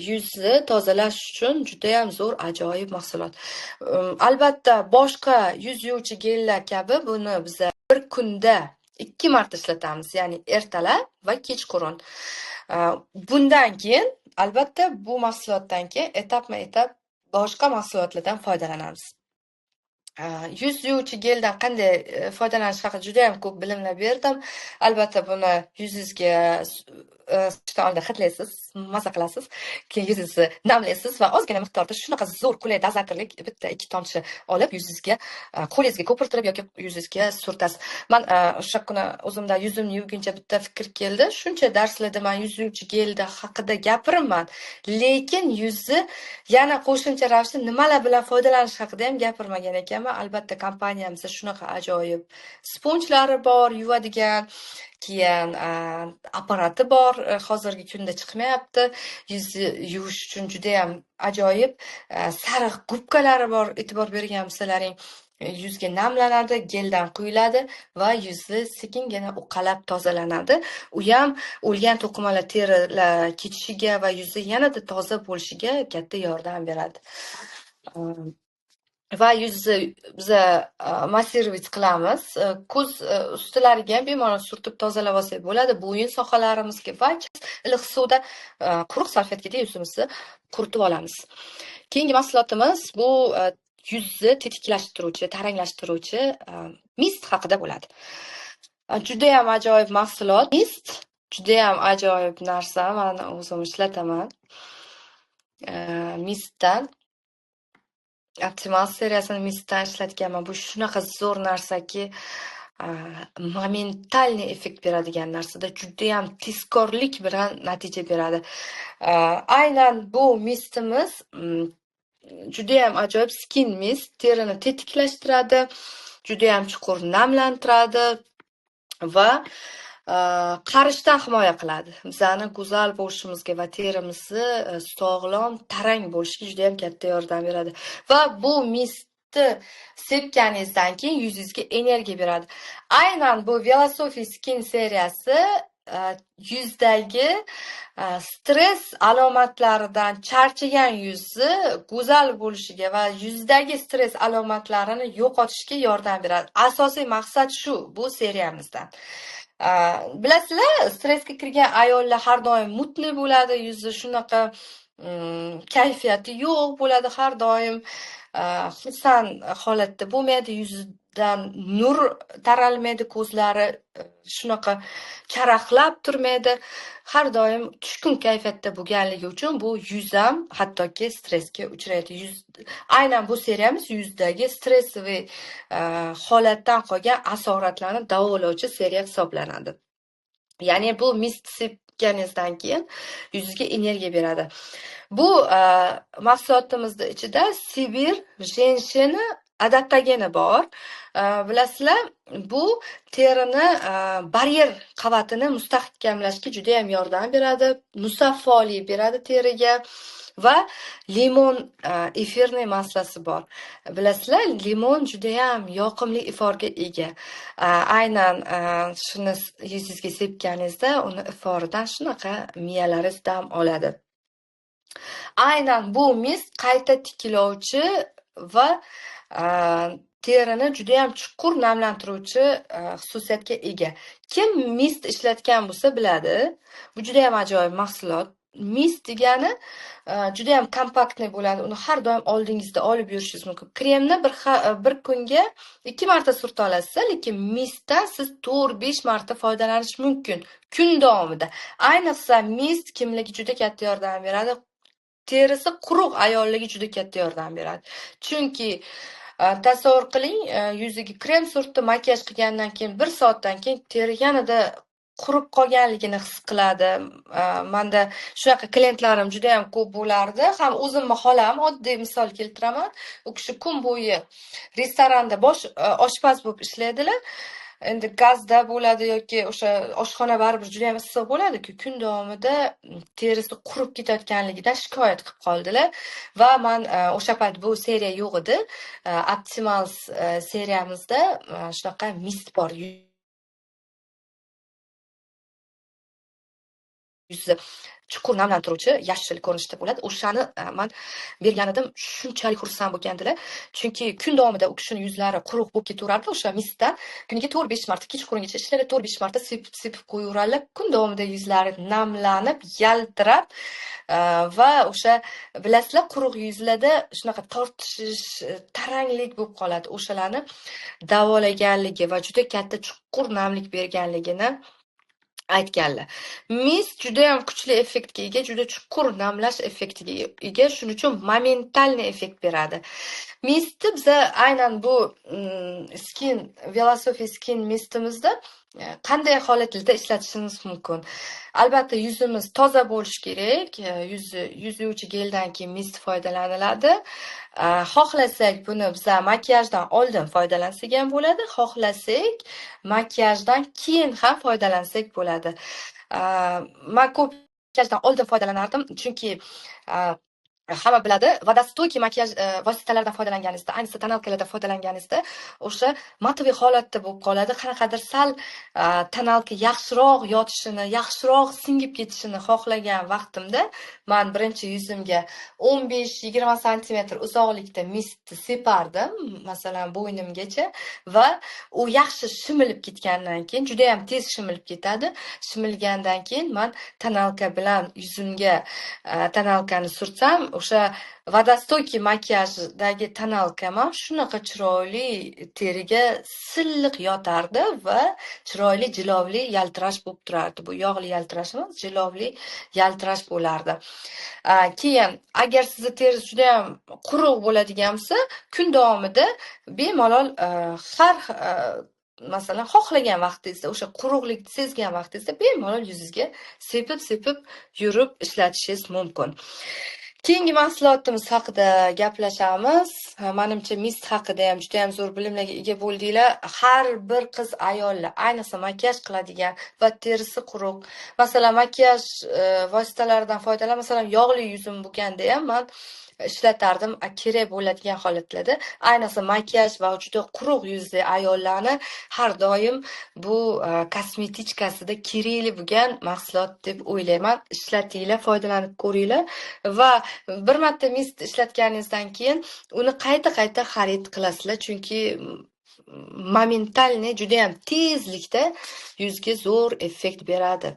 Yuzni tozalash uchun juda ham zo'r, ajoyib mahsulot. Albatta, boshqa yuz yuvuvchi gellar kabi buni biz bir kunda 2 marta ishlatamiz, ya'ni ertalab va kechqurun. Bundan keyin albatta bu mahsulotdan keyin etapma-etap boshqa mahsulotlardan foydalanamiz. Yuz yuvuvchi geldan qanday foydalanish haqida juda ham ko'p bilimlar berdim. Albatta buni yuzingizga chiqishdan oldin hidlaysiz, maza qilasiz, keyin yuzingizni namlaysiz va ozgina miqdorda shunaqa zo'r qulay dozatorlik bitta 2 tomchi olib yuzingizga, qo'lingizga ko'pirtirib yoki yuzingizga surtasiz. Men o'sha kuni o'zimda yuzimni yuvguncha bitta fikr keldi. Shuncha darslarda men yuz yuvuvchi gelda haqida gapiraman, lekin yuzni yana qo'shimcha ravishda nimalar bilan foydalanish haqida ham gapirmagan ekanman. Albatta kompaniyamizda shunaqa ajoyib sponjlari bor, yuvadigan, keyin apparati bor, hozirgi kunda chiqmayapti. Yuzni yuvish uchun juda ham ajoyib sariq gubkalari bor, e'tibor bergan bo'lsalaring. yuzga namlanadi, geldan quyiladi va yuzni sekingina uqalab tozalanadi. U ham o'lgan to'qimalar terilar ketishiga va yuzni yanada toza bo'lishiga katta yordam beradi. Va yuzni biza massировать qilamiz. Ko'z ustilariga ham bemalol surtib tozalab olsak bo'ladi. Bo'yin sohalarimizga va iliq suvda quruq salfetkada yuzimizni quritib olamiz. Keyingi mahsulotimiz bu yuzni tetiklashtiruvchi, taranglashtiruvchi mist haqida bo'ladi. Juda ham ajoyib mahsulot. Mist juda ham ajoyib narsa. Men o'zim ishlataman. Mistdan Optimal seriyasini mistdan ishlatganman. Bu shunaqa zo'r narsaki, momentalniy effekt beradigan narsada juda ham tezkorlik bilan natija beradi. Aynan bu mistimiz juda ham ajoyib skin mist, terini tetiklashtiradi, juda ham chuqur namlantiradi va qarishdan himoya qiladi. Bizani go'zal bo'lishimizga va terimizni sog'lom, tarang bo'lishiga juda ham katta yordam beradi. Va bu mistni sepganingizdan keyin yuzingizga energiya beradi. Aynan bu Velosophy Skin seriyasi yuzdagi stress alomatlaridan charchagan yuzni go'zal bo'lishiga va yuzdagi stress alomatlarini yo'qotishga yordam beradi. Asosiy maqsad shu bu seriyamizdan. Bilasizlar, stressga kirgan ayollar har doim mutli bo'ladi, yuzi shunaqa kayfiyati yo'q bo'ladi, har doim xursand holatda bo'lmaydi, yuzidan nur taralmaydi, ko'zlari shunaqa charaqlab turmaydi, har doim tushkun kayfiyatda bo'lganligi uchun bu yuz ham hattoki stressga uchraydi. Aynan bu seriyamiz yuzdagi stressiy holatdan qolgan asoratlarni davolovchi seriya hisoblanadi. Ya'ni bu mist sepganingizdan keyin yuzingizga energiya beradi. Bu mahsulotimizning ichida Sibir Женщина adaptogeni bor. Bilasizlar, bu terini baryer qavatini mustahkamlashga juda ham yordam beradi, musaffolik beradi teriga va limon efirniy maslasi bor. Bilasizlar, limon juda ham yoqimli iforga ega. Aynan shuni yuzingizga sepganingizda uni iforidan shunaqa miyalaringiz dam oladi. Aynan bu mist qayta tiklovchi va terini juda ham chuqur namlantiruvchi xususiyatga ega. Kim mist ishlatgan bo'lsa biladi. Bu juda ham ajoyib mahsulot. Mist degani juda ham kompaktniy bo'ladi. Uni har doim oldingizda olib yurishingiz mumkin. Kremni bir kunga 2 marta surta olasiz, lekin mistdan siz 4-5 marta foydalanish mumkin kun davomida. Ayniqsa mist kimlarga juda katta yordam beradi? Terisi quruq ayollarga juda katta yordam beradi. Chunki tasavvur qiling, yuziga krem surtdi, makiyaj qilgandan keyin 1 soatdan keyin teri yanada qurib qolganligini his qiladi. Menda shunaqa klientlarim juda ham ko'p bo'lardi. Ham o'zimni xolam, oddiy misol keltiraman. U kishi kun bo'yi restoranda oshpaz bo'lib ishlaydilar. Endi gazda bo'ladi yoki o'sha oshxona baribir juda ham issiq bo'ladi-ku, kun davomida terisi qurib ketayotganligidan shikoyat qilib qoldilar va men o'sha payt bu seriya yo'q edi. Optimal seriyamizda shunaqa mist bor. Yuzni chuqur namlantiruvchi yashil ko'rinishda bo'ladi. O'shani men bergan edim, shunchalik xursand bo'lgandilar. Chunki kun davomida u kishining yuzlari quruq bo'lib ketaverardi. O'sha mistdan kuniga 4-5 marta, kechqurungacha ishlaydi, 4-5 marta sepib qo'yaveradilar. Kun davomida yuzlari namlanib, yaltirab va o'sha bilasizlar, quruq yuzlarda shunaqa tortishish, taranglik bo'lib qoladi. O'shalarni davolaganligi va juda katta chuqur namlik berganligini aytganlar. Mist juda ham kuchli effektga ega, juda chuqur namlash effektiga ega, shuning uchun momentalniy effekt beradi. Mistni biza aynan bu Velosophy Skin mistimizda qanday holatlarda ishlatishimiz mumkin? Albatta, yuzimiz toza bo'lishi kerak. Yuz yuvuvchi geldan keyin mist foydalaniladi. Xohlasak buni biza makiyajdan oldin foydalansak ham bo'ladi, xohlasak makiyajdan keyin ham foydalansak bo'ladi. Men ko'p makiyajdan oldin foydalanardim, chunki hamma biladi, vodostoykiy makiyaj vositalaridan foydalanganingizda, ayniqsa tonalkalardan foydalanganingizda o'sha matviy holatda bo'lib qoladi. Qanaqadir sal tonalka yaxshiroq yotishini, yaxshiroq singib ketishini xohlagan vaqtimda men birinchi yuzimga 15-20 santimetr uzoqlikda mistni separdim, masalan bo'ynimgacha, va u yaxshi shimilib ketgandan keyin, juda ham tez shimilib ketadi. Shimilgandan keyin men tonalka bilan yuzimga tonalkani surtsam, o'sha vodostoykiy makiyajdagi tonalkam ham shunaqa chiroyli teriga silliq yotardi va chiroyli jilovli yaltirash bo'lib turardi. Bu yog'li yaltirash emas, jilovli yaltirash bo'lardi. Keyin agar sizni teringiz juda ham quruq bo'ladigan bo'lsa, kun davomida bemalol har masalan xohlagan vaqtingizda, o'sha quruqlikni sezgan vaqtingizda bemalol yuzingizga sepib yurib ishlatishingiz mumkin. Keyingi mahsulotimiz haqida gaplashamiz. Menimcha mist haqida ham juda ham zo'r bilimlarga ega bo'ldinglar. Har bir qiz ayollar, ayniqsa makiyaj qiladigan va terisi quruq, masalan makiyaj vositalaridan foydalan, masalan yog'li yuzim bo'lganda ham men ishlatardim kerak bo'ladigan holatlarda. Ayniqsa makiyaj va juda quruq yuzli ayollarni har doim bu kosmetichkasida kerakli bo'lgan mahsulot deb o'ylayman. Ishlatinglar, foydalanib ko'ringlar va bir marta mist ishlatganingizdan keyin uni qayta xarid qilasizlar, chunki momentalniy juda ham tezlikda yuzga zo'r effekt beradi.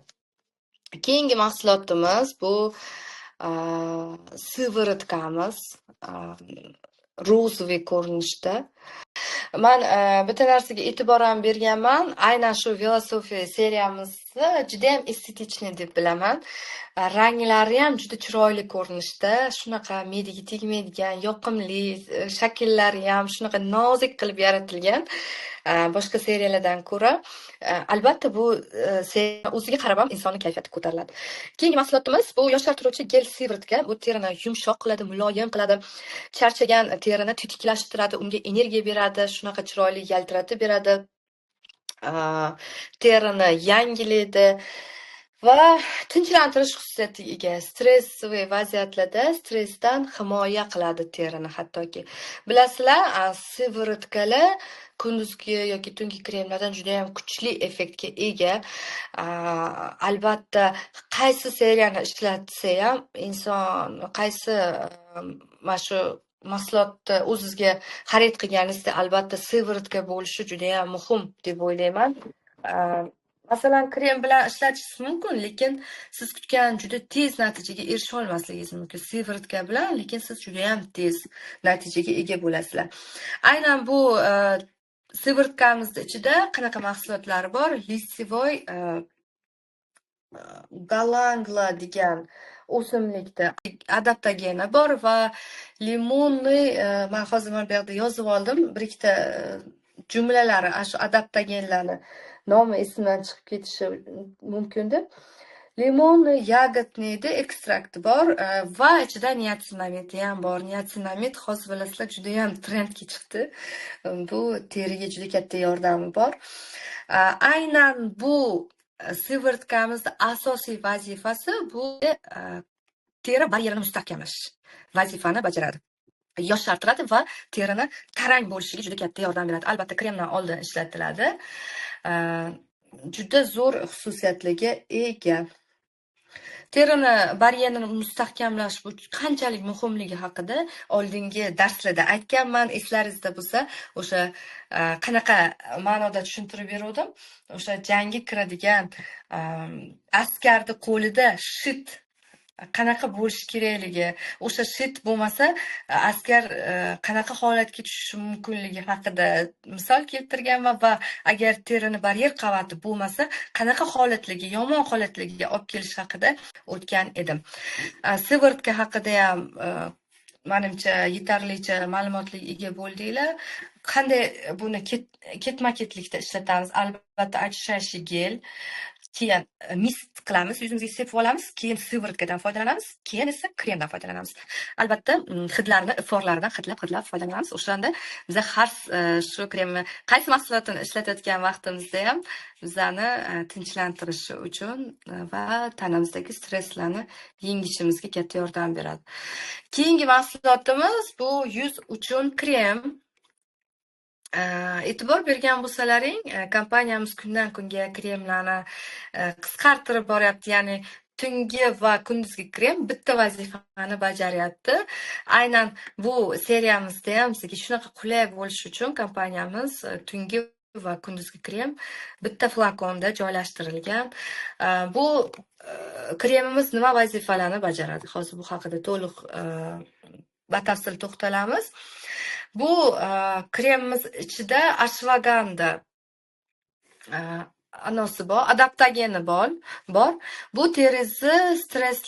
Keyingi mahsulotimiz bu sivorotkamiz, rozoviy ko'rinishda. Men bitta narsaga e'tibor ham berganman. Aynan shu filosofiya seriyamizni juda ham estetichniy deb bilaman. Ranglari ham juda chiroyli ko'rinishda, shunaqa mediga tegmaydigan, yoqimli, shakllari ham shunaqa nozik qilib yaratilgan. Boshqa seriyalardan ko'ra, albatta bu seriya o'ziga qarab ham insonning kayfiyati ko'tariladi. Keyingi mahsulotimiz bu yoshartiruvchi gel sivorotka. Bu terini yumshoq qiladi, muloyim qiladi. Charchagan terini tetiklashtiradi, unga energiya beradi, shunaqa chiroyli yaltiratib beradi. Terini yangilaydi va tinchlantirish xususiyatiga ega. Stressli vaziyatlarda stressdan himoya qiladi terini hattoki. Bilasizlar, sivorotkalar kunduzgi yoki tungi kremlardan juda ham kuchli effektga ega. Albatta, qaysi seriyani ishlatsa ham inson qaysi mana shu mahsulotni o'zingizga xarid qilganingizda albatta sivorotka bo'lishi juda ham muhim deb o'ylayman. Masalan, krem bilan ishlatishingiz mumkin, lekin siz kutgan juda tez natijaga erisha olmasligingiz mumkin. Sivorotka bilan, lekin siz juda ham tez natijaga ega bo'lasizlar. Aynan bu sivorotkamizning ichida qanaqa mahsulotlar bor? Lisevoy galangla degan o'simlikda adaptogeni bor va limonli, men hozir mana bu yerda yozib oldim, bir ikkita jumlalari shu adaptogenlarni nomi esimdan chiqib ketishi mumkin deb. Limon yagodniydi ekstrakti bor va ichida niasinamidi ham bor. Niasinamid hozir bilasizlar juda ham trendga chiqdi. Bu teriga juda katta yordami bor. Aynan bu sivorotkamizning asosiy vazifasi bu teri baryerini mustahkamlash vazifani bajaradi. Yoshartiradi va terini tarang bo'lishiga juda katta yordam beradi. Albatta, kremdan oldin ishlatiladi. Juda zo'r xususiyatlarga ega. Terini baryerini mustahkamlash bu qanchalik muhimligi haqida oldingi darslarda aytganman. Eslaringizda bo'lsa, o'sha qanaqa ma'noda tushuntirib berdim. O'sha jangga kiradigan askarni qo'lida shit qanaqa bo'lish kerakligi, o'sha shit bo'lmasa askar qanaqa holatga tushishi mumkinligi haqida misol keltirganman va agar terini baryer qavati bo'lmasa qanaqa holatligi, yomon holatligiga olib kelish haqida o'tgan edim. Sivorotka haqida ham menimcha yetarlicha ma'lumotga ega bo'ldinglar. Qanday buni ketma-ketlikda ishlatamiz? Albatta, очищающий gel, keyin mist qilamiz, yuzimizga sepib olamiz, keyin sivrotkadan foydalanamiz, keyin esa kremdan foydalanamiz. Albatta, hidlarni, iforlaridan hidlab foydalanamiz. O'shanda biza har shu kremni qaysi mahsulotini ishlatayotgan vaqtimizda ham bizani tinchlantirishi uchun va tanamizdagi stresslarni yengishimizga katta yordam beradi. Keyingi mahsulotimiz bu yuz uchun krem. E'tibor bergan bo'lsalaring, kompaniyamiz kundan kunga kremlarni qisqartirib boryapti, ya'ni tungi va kunduzgi krem bitta vazifani bajaryapti. Aynan bu seriyamizda ham sizga shunaqa qulay bo'lishi uchun kompaniyamiz tungi va kunduzgi krem bitta flakonda joylashtirilgan. Bu kremimiz nima vazifalarni bajaradi? Hozir bu haqida to'liq batafsil to'xtalamiz. Bu kremimiz ichida ashvaganda anosi bor, adaptogeni bor. Bu teringizni stress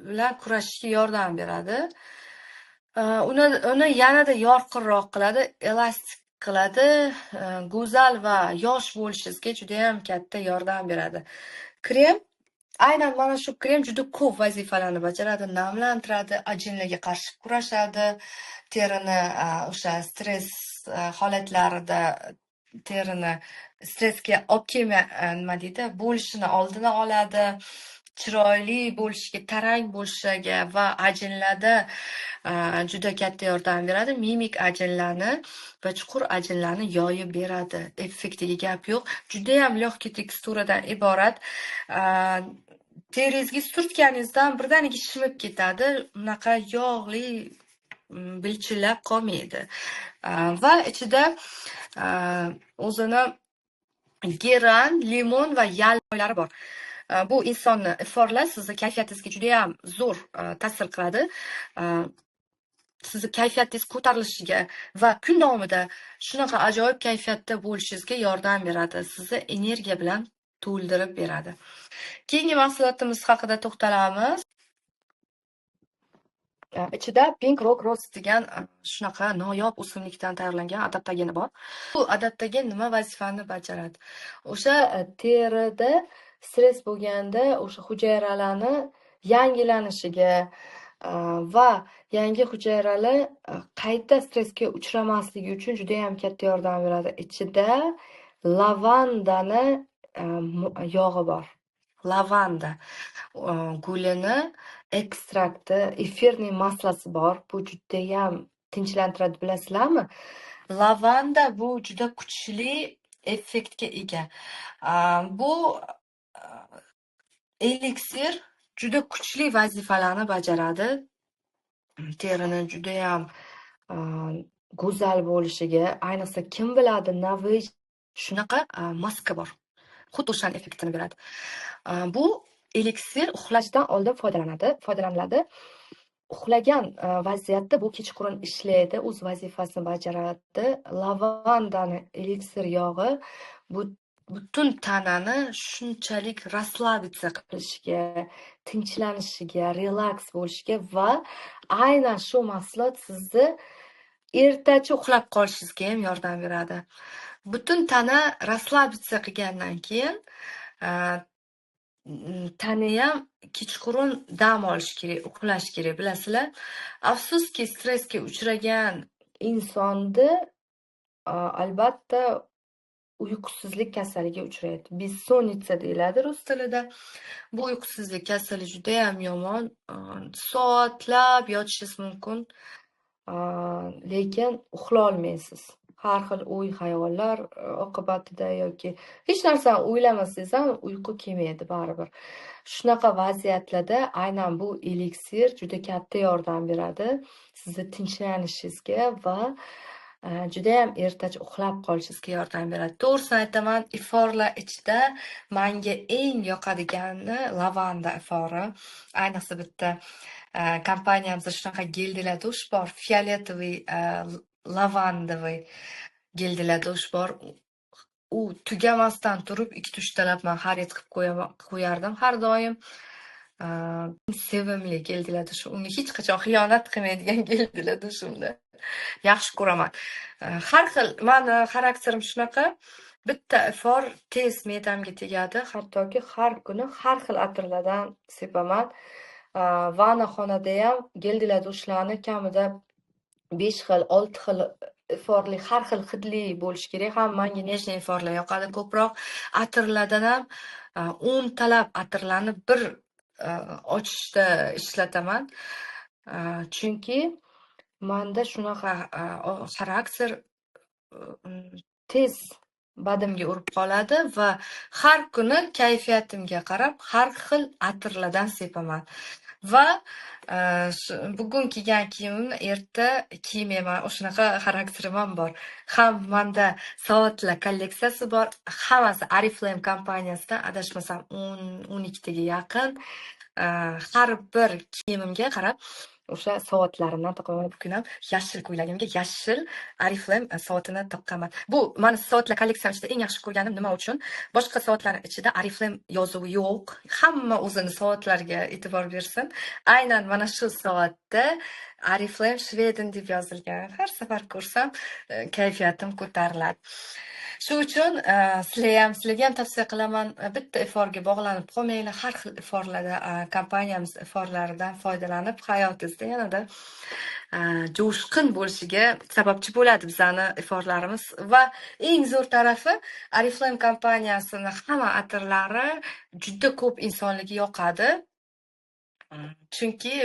bilan kurashishga yordam beradi. Uni yanada yorqinroq qiladi, elastik qiladi, go'zal va yosh bo'lishingizga juda ham katta yordam beradi. Krem aynan mana shu krem juda ko'p vazifalarni bajaradi, namlantiradi, ajinlarga qarshi kurashadi, terini o'sha stress holatlarida terini stressga olib kelmay, nima deydi, bo'lishini oldini oladi, chiroyli bo'lishiga, tarang bo'lishiga va ajinlarda juda katta yordam beradi. Mimik ajinlarni va chuqur ajinlarni yoyib beradi. Effektiga gap yo'q. Juda ham lehki teksturadan iborat. Teringizni surtganingizdan birdaniga shimib ketadi. Unaqa yog'li bilchillab qolmaydi. Va ichida o'zini geran, limon va yalloylari bor. Bu insonni iforlash, sizni kayfiyatingizga juda ham zo'r ta'sir qiladi. Sizni kayfiyatingiz ko'tarilishiga va kun davomida shunaqa ajoyib kayfiyatda bo'lishingizga yordam beradi. Sizni energiya bilan to'ldirib beradi. Keyingi mahsulotimiz haqida to'xtalamiz. Ichida Pink Rock Rose degan shunaqa noyob o'simlikdan tayyorlangan adaptogeni bor. Bu adaptogen nima vazifani bajaradi? O'sha terida stress bo'lganda o'sha hujayralarni yangilanishiga va yangi hujayralar qayta stressga uchramasligi uchun juda ham katta yordam beradi. Ichida lavandani yog'i bor. Lavanda gulini ekstrakti, efirniy maslasi bor. Bu juda ham tinchlantiradi, bilasizlarmi? Lavanda bu juda kuchli effektga ega. Bu eliksir juda kuchli vazifalarni bajaradi. Terini juda ham go'zal bo'lishiga, ayniqsa kim biladi, Navij shunaqa maska bor. Xuddi o'shaning effektini beradi. Bu eliksir uxlashdan oldin foydalaniladi. Uxlagan vaziyatda bu kechqurun ishlaydi, o'z vazifasini bajaradi. Lavandani eliksir yog'i butun tanani shunchalik расслабиться qilishiga, tinchlanishga, relaks bo'lishiga va aynan shu mahsulot sizni ertachi uxlab qolishingizga ham yordam beradi. Butun tana расслабиться qilgandan keyin tana ham kechqurun dam olish kerak, uxlash kerak, bilasizlar. Afsuski, stressga uchragan insonni albatta uyqusizlik kasaliga uchraydi. Bessonitsa deyiladi rus tilida. Bu uyqusizlik kasali juda ham yomon. Soatlab yotishingiz mumkin, lekin uxla olmaysiz. Har xil o'y-xayollar oqibatida yoki hech narsani o'ylamasangiz ham uyqu kelmaydi baribir. Shunaqa vaziyatlarda aynan bu eliksir juda katta yordam beradi sizni tinchlanishingizga va juda ham ertachi uxlab qolishingizga yordam beradi. To'g'risini aytaman, iforlar ichida menga eng yoqadigani lavanda ifori. Ayniqsa bitta kompaniyamizda shunaqa geldilar dush bor, fioletoviy lavandoviy geldilar dush bor. U tugamasdan turib 2-3 talab men xarid qilib qo'yardim har doim. Sevimli geldilar dush. Unga hech qachon xiyonat qilmaydigan geldilar dushimda. Yaxshi ko'raman. Har xil, meni xarakterim shunaqa. Bitta ifor tez me'damga tegadi, hattoki har kuni har xil atirlardan sepaman. Vannaxonadayam geldilar dushlarni kamida 5 xil, 6 xil iforli, har xil hidli bo'lishi kerak. Ham menga nejniy iforlar yoqadi ko'proq. Atirlardan ham 10 talab atirlarni bir ochishda ishlataman. Chunki menda shunaqa xarakter tez badimga urib qoladi va har kuni kayfiyatimga qarab har xil atirlardan sepaman. Va bugun kiygan kiyimimni erta kiymayman. O'shanaqa xarakterim ham bor. Ham menda soatlar kolleksiyasi bor. Hammasi Oriflame kompaniyasidan, adashmasam 10-12 taga yaqin. Har bir kiyimimga qarab o'sha soatlarimdan taqaman. Bugun ham yashil ko'ylagimga yashil Oriflame soatini taqqanman. Bu mani soatlar kolleksiyam ichida eng yaxshi ko'rganim nima uchun? Boshqa soatlar ichida Oriflame yozuvi yo'q. Hamma o'zini soatlariga e'tibor bersin. Aynan mana shu soatda Oriflame Sweden deb yozilgan. Har safar ko'rsam kayfiyatim ko'tariladi. Shu uchun sizlarga ham tavsiya qilaman, bitta iforga bog'lanib qolmanglar. Har xil iforlarda, kompaniyamiz iforlaridan foydalanib hayotingizda yanada jo'shqin bo'lishiga sababchi bo'ladi bizani iforlarimiz. Va eng zo'r tarafi, Oriflame kompaniyasini hamma atirlari juda ko'p insonlarga yoqadi. Chunki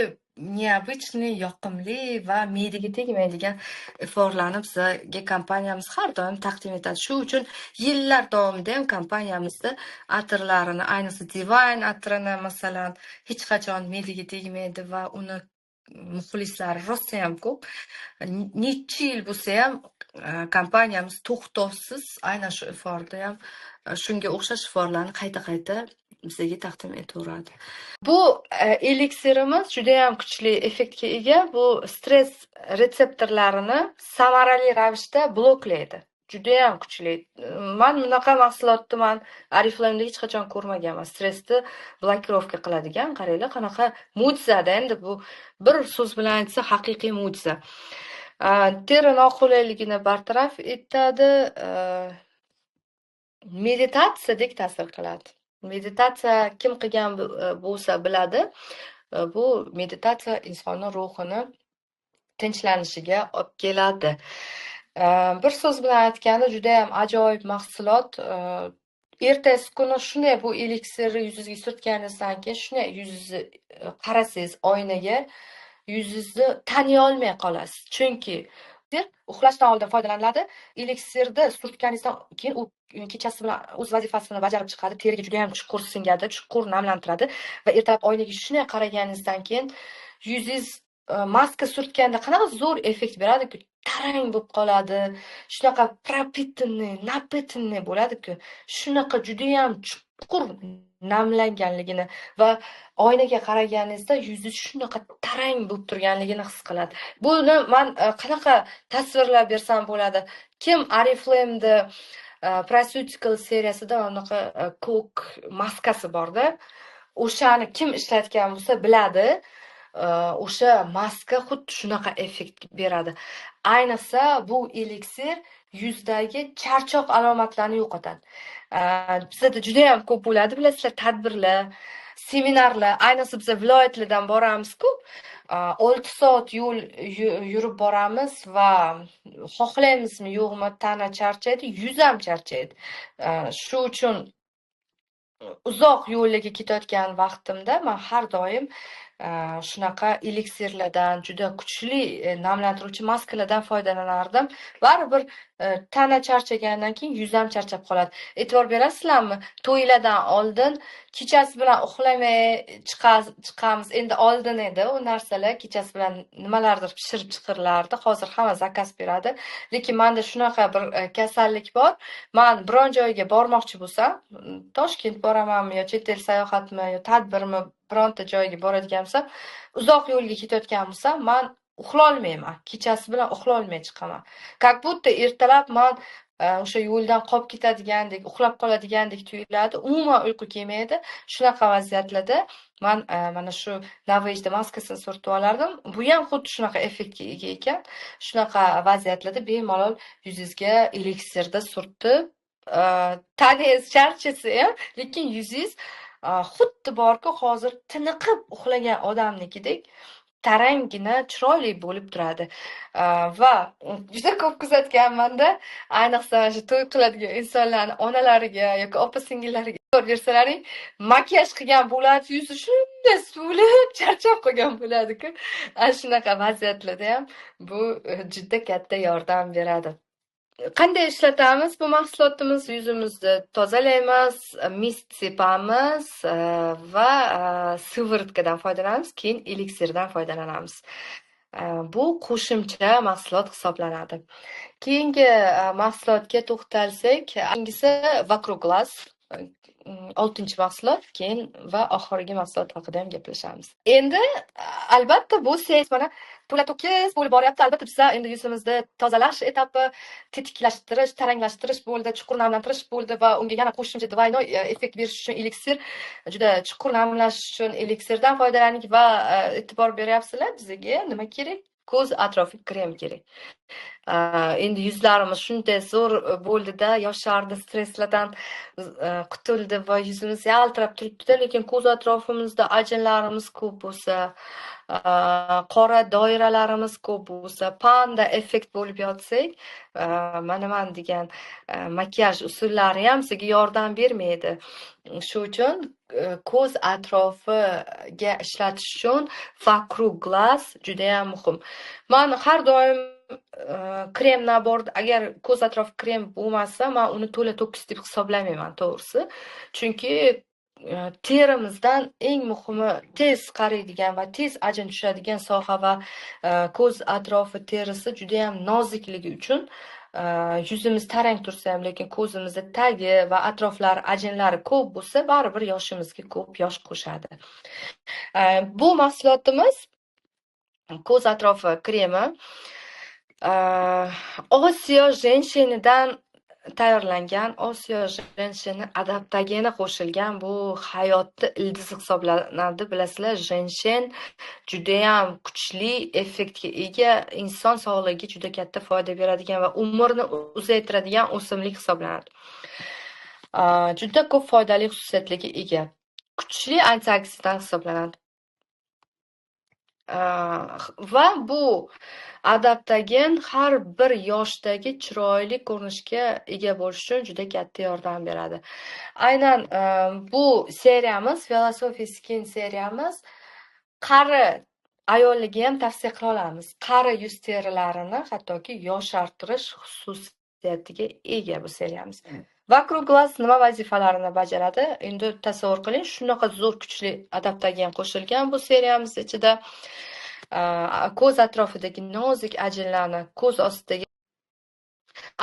необычный, yoqimli va me'daga tegmaydigan iforlarni bizga kompaniyamiz har doim taqdim etadi. Shu uchun yillar davomida ham kompaniyamizda atirlarini, ayniqsa Divine atirini masalan, hech qachon me'daga tegmaydi va uni muxlislari rosa ham ko'p. Necha yil bo'lsa ham kompaniyamiz to'xtovsiz aynan shu iforda ham shunga o'xshash iforlarni qayta-qayta bizga taqdim etaveradi. Bu eliksirimiz juda ham kuchli effektga ega. Bu stress retseptorlarini samarali ravishda bloklaydi. Juda ham kuchli. Men bunaqa mahsulotni Oriflame'da hech qachon ko'rmaganman. Stressni blokirovka qiladigan. Qaranglar, qanaqa mo'jiza-da endi bu. Bir so'z bilan aytsa, haqiqiy mo'jiza. Teri noqulayligini bartaraf etadi. Meditatsiyadek ta'sir qiladi. Meditatsiya kim qilgan bo'lsa biladi. Bu meditatsiya insonning ruhini tinchlanishiga olib keladi. Bir so'z bilan aytganda juda ham ajoyib mahsulot. Ertasi kuni shunday bu eliksirni yuzingizga surtganingizdan keyin shunday yuzingizni qarasangiz oynaga, yuzingizni taniy olmay qolasiz. Chunki uxlashdan oldin foydalaniladi. Eliksirni surtganingizdan keyin u kechasi bilan o'z vazifasini bajarib chiqadi. Teriga juda ham chuqur singadi, chuqur namlantiradi va ertalab oynaga shunday qaraganingizdan keyin yuzingiz maska surtganda qanaqa zo'r effekt beradi-ku, tarang bo'lib qoladi. Shunaqa пропитанный, напитанный bo'ladi-ku. Shunaqa juda ham chuqur namlanganligini va oynaga qaraganingizda yuzingiz shunaqa tarang bo'lib turganligini his qiladi. Buni men qanaqa tasvirlab bersam bo'ladi? Kim Oriflame'da Proceutical seriyasida unaqa ko'k maskasi bor-da. O'shani kim ishlatgan bo'lsa biladi. O'sha maska xuddi shunaqa effekt beradi. Ayniqsa bu eliksir yuzdagi charchoq alomatlarini yo'qotadi. Bizda juda ham ko'p bo'ladi, bilasizlar, tadbirlar, seminarlar, ayniqsa biz viloyatlardan boramiz-ku, 6 soat yo'l yurib boramiz va xohlaymizmi yo'qmi tana charchaydi, yuz ham charchaydi. Shu uchun uzoq yo'llarga ketayotgan vaqtimda men har doim shunaqa eliksirlardan, juda kuchli namlantiruvchi maskalardan foydalanardim. Baribir tana charchagandan keyin yuz ham charchab qoladi. E'tibor berasizlarmi? To'ylardan oldin kechasi bilan uxlamay chiqamiz. Endi oldin edi u narsalar, kechasi bilan nimalardir pishirib chiqarilardi. Hozir hamma zakaz beradi. Lekin menda shunaqa bir kasallik bor. Men biron joyga bormoqchi bo'lsam, Toshkent boramanmi yo chet el sayohatmi yo tadbirmi, bironta joyga boradigan bo'lsam, uzoq yo'lga ketayotgan bo'lsam, men uxlolmayman. Kechasi bilan uxlolmay chiqaman. Как будто ertalab men o'sha yo'ldan qolib ketadigandek, uxlab qoladigandek tuyuladi. Umuman uyqu kelmaydi. Shunaqa vaziyatlarda men mana shu Navejda maskasini surtib olardim. Bu ham xuddi shunaqa effektga ega ekan. Shunaqa vaziyatlarda bemalol yuzingizga eliksirda surtib taningiz charchasa ham, lekin yuzingiz xuddi borku hozir tiniqib uxlagan odamnikidek taranggina, chiroyli bo'lib turadi. Va juda ko'p kuzatganmanda, ayniqsa shu to'y qiladigan insonlarni onalariga yoki opa-singillariga e'tibor bersalaring, makiyaj qilgan bo'ladi, yuzi shunday so'lib, charchab qolgan bo'ladi-ku. Ana shunaqa vaziyatlarda ham bu juda katta yordam beradi. Qanday ishlatamiz bu mahsulotimizni? Yuzimizni tozalaymiz, mist sepamiz va sivrutkadan foydalanamiz, keyin eliksirdan foydalanamiz. Bu qo'shimcha mahsulot hisoblanadi. Keyingi mahsulotga to'xtalsak, hangisi Vakroglas, 6-chi mahsulot, keyin va oxirgi mahsulot haqida ham gaplashamiz. Endi albatta bu mana to'la-to'kis bo'lib boryapti. Albatta biz endi yuzimizni tozalash etapi, tetiklashtirish, taranglashtirish bo'ldi, chuqur namlantirish bo'ldi va unga yana qo'shimcha двойной effekt berish uchun eliksir, juda chuqur namlash uchun eliksirdan foydalaning va e'tibor beryapsizlar. Bizga nima kerak? Ko'z atrofi krem kerak. Endi yuzlarimiz shunday zo'r bo'ldida, yoshardi, stresslardan qutuldi va yuzimiz yaltirab turibdi-da, lekin ko'z atrofimizda ajinlarimiz ko'p bo'lsa, qora doiralarimiz ko'p bo'lsa, panda effekt bo'lib yotsak, mana degan makiyaj usullari ham sizga yordam bermaydi. Shu uchun ko'z atrofiga ishlatish uchun Vakroglas juda ham muhim. Men har doim krem naborda, agar ko'z atrofi krem bo'lmasa, men uni to'la to'kis deb hisoblamayman, to'g'risi. Chunki terimizdan eng muhimi tez qariydigan va tez ajin tushadigan soha va ko'z atrofi terisi juda ham nozikligi uchun yuzimiz tarang tursa ham, lekin ko'zimizni tagi va atroflari ajinlari ko'p bo'lsa, baribir yoshimizga ko'p yosh qo'shadi. Bu mahsulotimiz ko'z atrofi kremi Osiyo jenshinidan tayyorlangan, Osiyo jenshini adaptogeni qo'shilgan bu hayotni ildizi hisoblanadi. Bilasizlar, jenshin juda ham kuchli effektga ega, inson sog'ligiga juda katta foyda beradigan va umrni uzaytiradigan o'simlik hisoblanadi. Juda ko'p foydali xususiyatlarga ega. Kuchli antioksidant hisoblanadi. Va bu adaptogen har bir yoshdagi chiroyli ko'rinishga ega bo'lish uchun juda katta yordam beradi. Aynan bu seriyamiz, Philosophy Skin seriyamiz qari ayollarga ham tavsiya qila olamiz. Qari yuz terilarini hattoki yoshartirish xususiyatiga ega bu seriyamiz. Vakroglas nima vazifalarini bajaradi? Endi tasavvur qiling, shunaqa zo'r kuchli adaptogen qo'shilgan bu seriyamiz ichida ko'z atrofidagi nozik ajinlarni, ko'z ostidagi,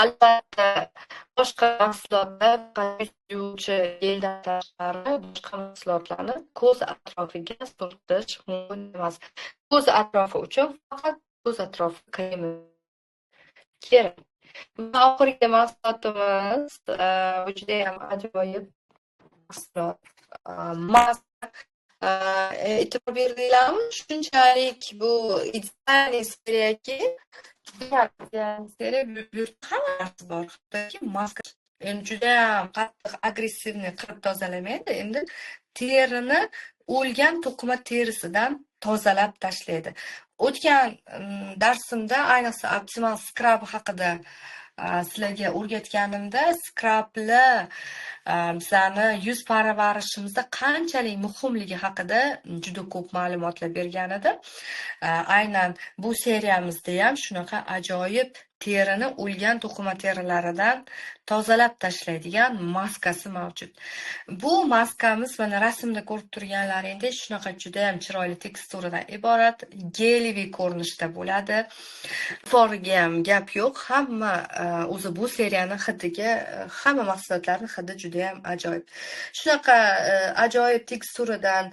albatta boshqa mahsulotlar, yuvuvchi geldan tashqari boshqa mahsulotlarni ko'z atrofiga surtish mumkin emas. Ko'z atrofi uchun faqat ko'z atrofi kremi kerak. Va oxirgi mahsulotimiz bu juda ham ajoyib mahsulot. E'tibor berdinglarmi? Shunchalik bu ideal seriyaki, hamma narsa bor. Hattoki maska endi juda ham qattiq agressivniy qilib tozalamaydi. Endi terini o'lgan to'qima terisidan tozalab tashlaydi. O'tgan darsimda ayniqsa optimal skrab haqida sizlarga o'rgatganimda, skrabli bizani yuz parvarishimizda qanchalik muhimligi haqida juda ko'p ma'lumotlar bergan edim. Aynan bu seriyamizda ham shunaqa ajoyib terini o'lgan to'qima terilaridan tozalab tashlaydigan maskasi mavjud. Bu maskamiz mana rasmda ko'rib turganlaringdek shunaqa juda ham chiroyli teksturadan iborat, geliviy ko'rinishda bo'ladi. Foriga ham gap yo'q. Hamma o'zi bu seriyani hidiga, hamma mahsulotlarning hidi juda ham ajoyib. Shunaqa ajoyib teksturadan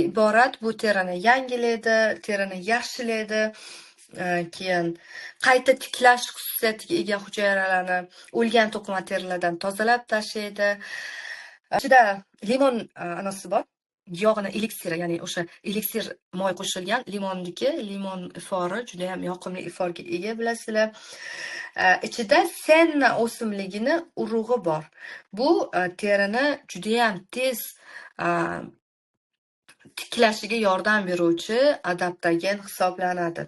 iborat bu terini yangilaydi, terini yaxshilaydi. Keyin qayta tiklash xususiyatiga ega hujayralarni o'lgan to'qima terilardan tozalab tashlaydi. Ichida limon anasi bor. yog'ini eliksiri, ya'ni o'sha eliksir moy qo'shilgan limonniki, limon ifori juda ham yoqimli iforga ega bilasizlar. Ichida senna o'simligini urug'i bor. Bu terini juda ham tez tiklashiga yordam beruvchi adaptogen hisoblanadi.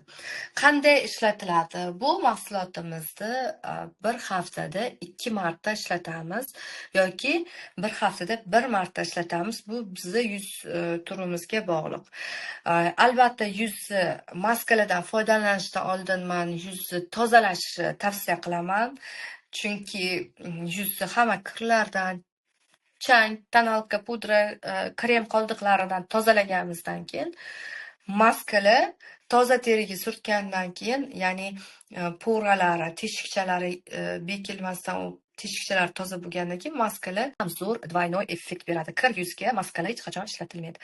Qanday ishlatiladi? Bu mahsulotimizni bir haftada 2 marta ishlatamiz yoki bir haftada 1 marta ishlatamiz. Bu bizni yuz turimizga bog'liq. Albatta yuzni maskalardan foydalanishdan oldin men yuzni tozalashni tavsiya qilaman. Chunki yuzni hamma kirlardan, chang, tonalka, pudra, krem qoldiqlaridan tozalaganimizdan keyin maskani toza teriga surtgandan keyin, ya'ni poralari, teshikchalari bekilmasdan u teshikchalar toza bo'lgandan keyin maskalar ham zo'r двойной effekt beradi. Kir yuzga maskalar hech qachon ishlatilmaydi.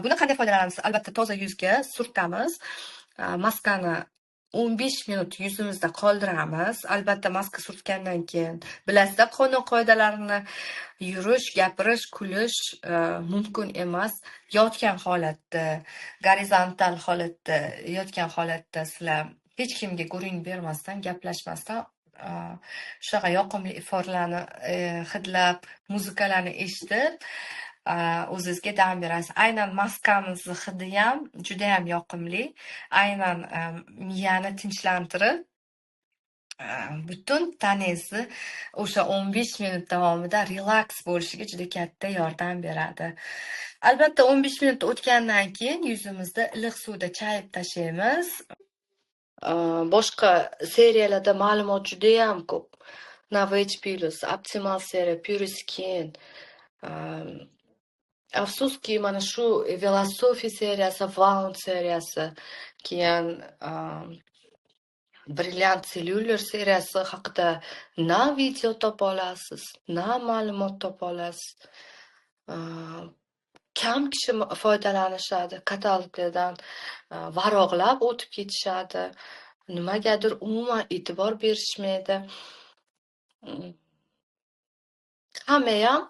Buni qanday foydalanamiz? Albatta toza yuzga surtamiz. Maskani 15 minut yuzimizda qoldiramiz. Albatta maska surtgandan keyin bilasizlar qonun-qoidalarini yurish, gapirish, kulish mumkin emas. Yotgan holatda, gorizontal holatda, yotgan holatda sizlar hech kimga guring bermasdan, gaplashmasdan shunaqa yoqimli iforlarni hidlab, muzikalarni eshitib o'zingizga dam berasiz. Aynan maskamizni hidi ham juda ham yoqimli. Aynan miyani tinchlantirib, butun tanangizni o'sha 15 minut davomida relaks bo'lishiga juda katta yordam beradi. Albatta 15 minut o'tgandan keyin yuzimizni iliq suvda chayib tashlaymiz. Boshqa seriyalarda ma'lumot juda ham ko'p. Novage Plus, Optimal seriya, Pure Skin. Afsuski mana shu Velosofi seriyasi, Wound seriyasi, keyin Brilliant Cellular seriyasi haqida na video topa olasiz, na ma'lumot topa olasiz. Kam kishi foydalanishadi, kataloglardan varaqlab o'tib ketishadi. Nimagadir umuman e'tibor berishmaydi. Hammayam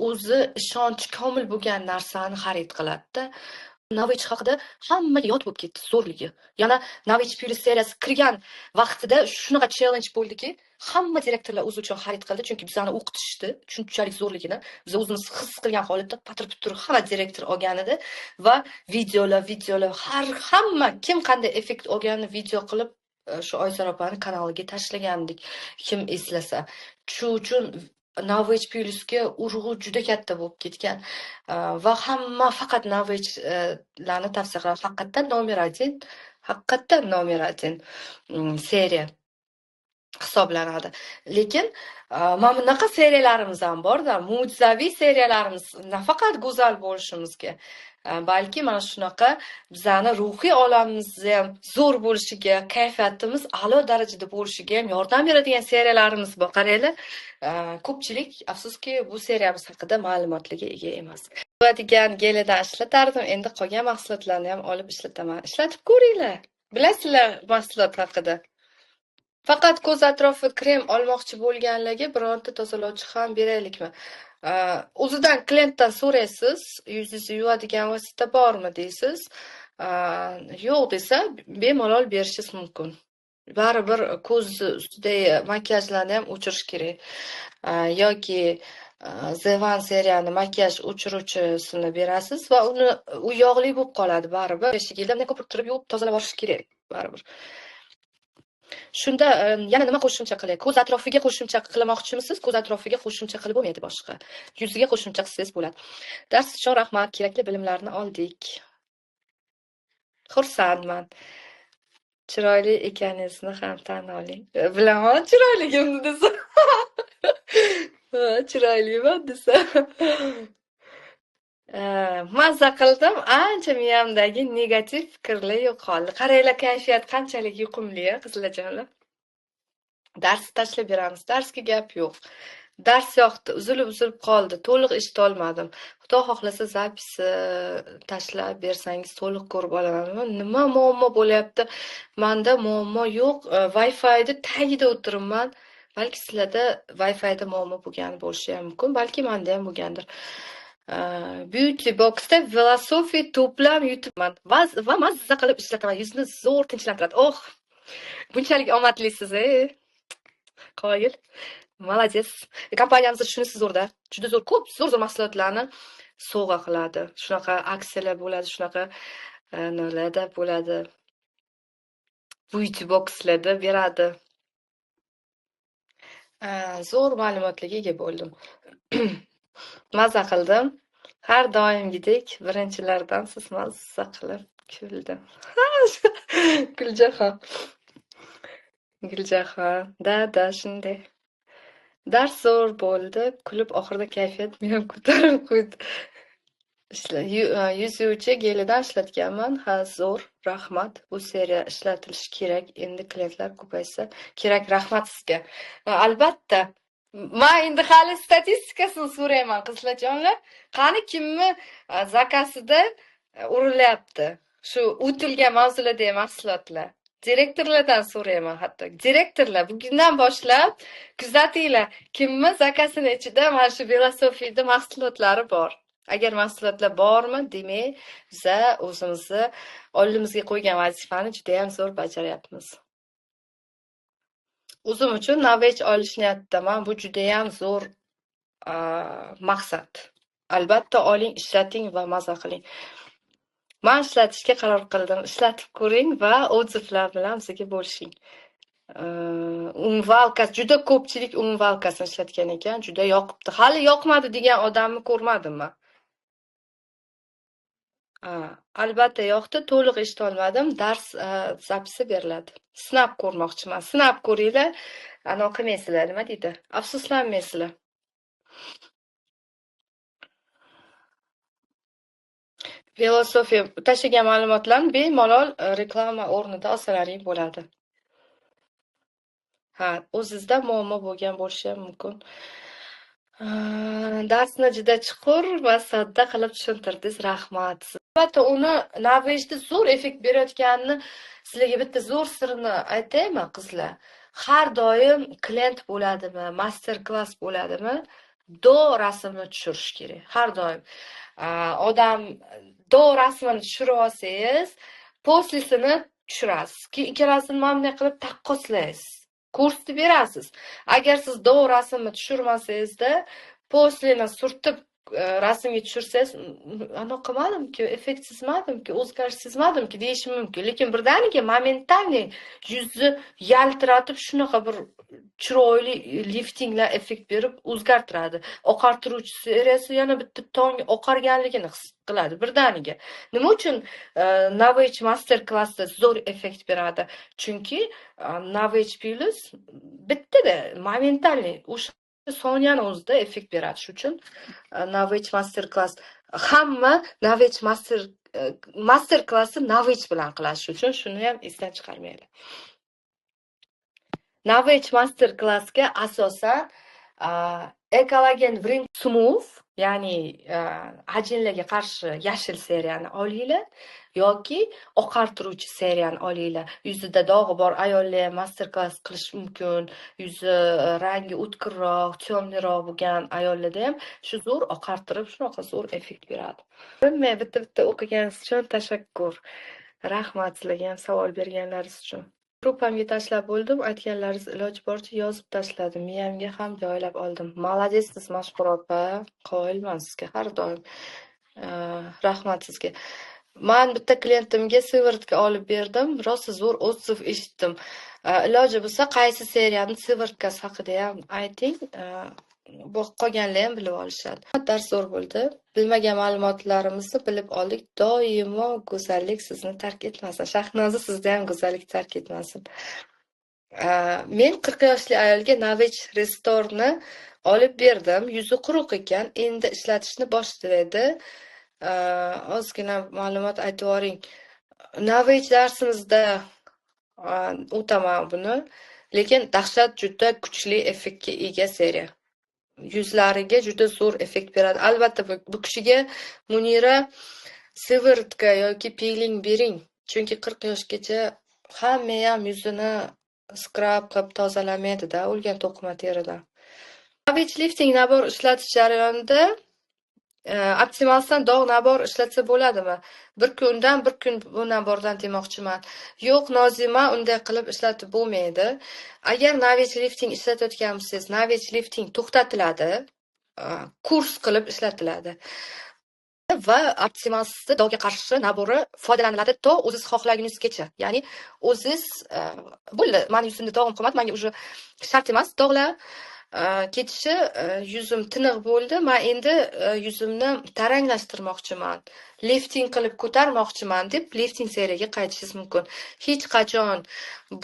o'zi ishonchi komil bo'lgan narsani xarid qiladi-da. Novage haqida hammaga yod bo'lib ketdi zo'rligi. Yana Novage Plus seriyasi kirgan vaqtida shunaqa challenge bo'ldiki, hamma direktorlar o'zi uchun xarid qildi, chunki bizani o'qitishdi, shunchalik zo'rligini. Biz o'zimiz his qilgan holatda patir-putur hamma direktor olganida va videolar hamma kim qanday effekt olganini video qilib shu Oysar opani kanaliga tashlagandik, kim eslasa. Shu uchun Novage Plusga urg'u juda katta bo'lib ketgan va hamma faqat Novage larni tavsiya qiladi. Haqiqatdan nomer 1 seriya hisoblanadi. Lekin mana bunaqa seriyalarimiz ham bor-da, mo'jizaviy seriyalarimiz nafaqat go'zal bo'lishimizga, balki mana shunaqa bizani ruhiy olamimizni ham zo'r bo'lishiga, kayfiyatimiz a'lo darajada bo'lishiga ham yordam beradigan seriyalarimiz bor. Qaranglar, ko'pchilik afsuski bu seriyamiz haqida ma'lumotlarga ega emas. Bo'ladigan gelidan ishlatardim, endi qolgan mahsulotlarni ham olib ishlataman. Ishlatib ko'ringlar. Bilasizlar mahsulot haqida. Faqat ko'z atrofi krem olmoqchi bo'lganlarga bironta tozalovchi ham beraylikmi? O'zidan klientdan so'raysiz, yuzingizni yuvadigan vosita bormi deysiz. Yo'q desa, bemalol berishingiz mumkin. Baribir ko'z ustidagi makiyajlarni ham o'chirish kerak. Yoki Zevan seriyani makiyaj o'chiruvchisini berasiz va u yog'li bo'lib qoladi baribir. Shigildan ko'pirib turib yuvib tozalab olish kerak baribir. Shunda yana nima qo'shimcha qilay? Ko'z atrofiga qo'shimcha qilmoqchimisiz? Ko'z atrofiga qo'shimcha qilib bo'lmaydi boshqa. Yuziga qo'shimcha qilsangiz bo'ladi. Dars uchun rahmat, kerakli bilimlarni oldik. Xursandman. Chiroyli ekaningizni ham tan oling. Bilaman chiroyligimni desa. Chiroyliman desa. Mazza qildim, ancha miyamdagi negativ fikrlar yo'qoldi. Qaranglar, kayfiyat qanchalik yuqumli, qizlarjonlar. Darsni tashlab beramiz. Darsga gap yo'q. Dars yoqdi, uzilib qoldi. To'liq eshita olmadim. Xudo xohlasa zapisni tashlab bersangiz to'liq ko'rib olaman. Nima muammo bo'lyapti? Menda muammo yo'q. Wi-Fi'da tagida o'tiribman. Balki sizlarda Wi-Fi'da muammo bo'lgani bo'lishi ham mumkin, balki menda ham bo'lgandir. Beauty Box'da Philosophy to'plam yutibman va mazza qilib ishlataman. Yuzni zo'r tinchlantiradi. Oh, bunchalik omadlisiz, qoyil. Молодец. Kompaniyamiz shunisi zo'rda. Juda zo'r, ko'p zo'r mahsulotlarni sovg'a qiladi. Shunaqa aksiyalar bo'ladi, shunaqa nimalarda bo'ladi. Beauty boxlarda beradi. Zo'r ma'lumotlarga ega bo'ldim. Mazza qildim. Har doimgidek birinchilardan siz mazza qilib kuldim. Guljaxon. Da, shunday. Dars zo'r bo'ldi. Kulib oxirida kayfiyat meni ko'tarib qo'ydi. Yuz yuvuvchi gelidan ishlatganman. Ha, zo'r. Rahmat. Bu seriya ishlatilishi kerak. Endi klientlar ko'paysa kerak. Rahmat sizga. Albatta. Men endi hali statistikasini so'rayman, qizlarjonlar. Qani kimni zakasida urilyapti? Shu o'tilgan mavzulardagi mahsulotlar. Direktorlardan so'rayman hatto. Direktorlar, bugundan boshlab kuzatinglar, kimni zakasini ichida mana shu velosipedda mahsulotlari bor. Agar mahsulotlar bormi, demak, biz o'zimizni oldimizga qo'ygan vazifani juda ham zo'r bajaryapmiz. O'zim uchun navbatchi olish niyatidaman. Bu juda ham zo'r maqsad. Albatta oling, ishlating va maza qiling. Men ishlatishga qaror qildim. Ishlatib ko'ring va odzivlar bilan bizga bo'lishing. Umvalkasi, juda ko'pchilik umvalkasini ishlatgan ekan, juda yoqibdi. Hali yoqmadi degan odamni ko'rmadim men. Albatta yoqdi, to'liq eshita olmadim. Dars zapisi beriladi. Sinab ko'rmoqchiman. Sinab ko'ringlar, qilmaysizlar, nima deydi? Afsuslanmaysizlar. Filosofiya tashlagan ma'lumotlarni bemalol reklama o'rnida olsalaring bo'ladi. O'zingizda muammo bo'lgan bo'lishi ham mumkin. Darsni juda chuqur va sodda qilib tushuntirdingiz. Rahmat. Albatta, uni navbatda zo'r effekt berayotganini sizlarga bitta zo'r sirni aytaymi, qizlar? Har doim klient bo'ladimi, master klass bo'ladimi, do rasmni tushirish kerak. Har doim. Odam do rasmini tushirib olsangiz, poslisini tushirasiz. Keyin ikkalasini mana bunday qilib taqqoslaysiz. Kursni berasiz. Agar siz do rasmni tushirmasangizda, poslini surtib rasmga tushirsangiz, qilmadimki, effekt sezmadimki, o'zgarish sezmadimki deyish mumkin. Lekin birdaniga momentalniy yuzni yaltiratib shunaqa bir chiroyli liftinglar effekt berib o'zgartiradi. Oqartiruvchi seriyasi yana bitta tong oqarganligini his qiladi birdaniga. Nima uchun Navage master klassda zo'r effekt beradi? Chunki Navage Plus bittada momentalniy o'sha soniyani o'zida effekt beradi. Shuning uchun Navage master klass hamma Navage master klassi Navage bilan qilasiz. Shuning uchun shuni ham esdan chiqarmanglar. Navage master klassga asosan Ecologen Brim Smooth, ya'ni ajinlarga qarshi yashil seriyani olinglar yoki oqartiruvchi seriyani olinglar. Yuzida dog'i bor ayollar ham master klass qilish mumkin. Yuzi rangi o'tkirroq, temliroq bo'lgan ayollarda ham shu zo'r oqartirib, shunaqa zo'r effekt beradi. Men bitta o'qiganingiz uchun tashakkur. Rahmat sizlarga ham savol berganlaringiz uchun. Gruppamga tashlab bo'ldim, aytganlaringiz iloji boricha yozib tashladim. Miyamga ham joylab oldim. Maladesiz Mashhur opa, qoyilman sizga har doim. Rahmat sizga. Men bitta klientimga sivırtka olib berdim, rosa zo'r o'tsiv eshitdim. Iloji bo'lsa qaysi seriyaning sivırtkasi haqida ham ayting. Qolganlar ham bilib olishadi. Dars zo'r bo'ldi. Bilmagan ma'lumotlarimizni bilib oldik. Doimo go'zallik sizni tark etmasin. Shahnoza sizda ham go'zallik tark etmasin. Men 40 yoshli ayolga Navage Restore'ni olib berdim. Yuzi quruq ekan, endi ishlatishni boshlaydi. Ozgina ma'lumot aytib yuboring. Navage darsimizda o'taman buni, lekin dahshat juda kuchli effektga ega seriya. Yuzlariga juda zo'r effekt beradi. Albatta bu kishiga Munira sivırtka yoki peeling bering. Chunki 40 yoshgacha hamma ham yuzini skrab qilib tozalamaydi-da, o'lgan to'qima teridan. Navage lifting nabor ishlatish jarayonida Optimalsdan dog' nabor ishlatsa bo'ladimi? Bir kundan bir kun bu nabordan demoqchiman. Yo'q, Nozima, unday qilib ishlatib bo'lmaydi. Agar Navich lifting ishlatayotgan bo'lsangiz, Navich lifting to'xtatiladi, kurs qilib ishlatiladi va Optimalsni dog'ga qarshi nabori foydalaniladi to o'ziz xohlagunizgacha. Ya'ni o'ziz bo'ldi, mani yuzimda dog'im qolmadi, menga уже shart emas dog'lar ketishi, yuzim tiniq bo'ldi. Men endi yuzimni taranglashtirmoqchiman, lifting qilib ko'tarmoqchiman deb lifting seriyaga qaytishingiz mumkin. Hech qachon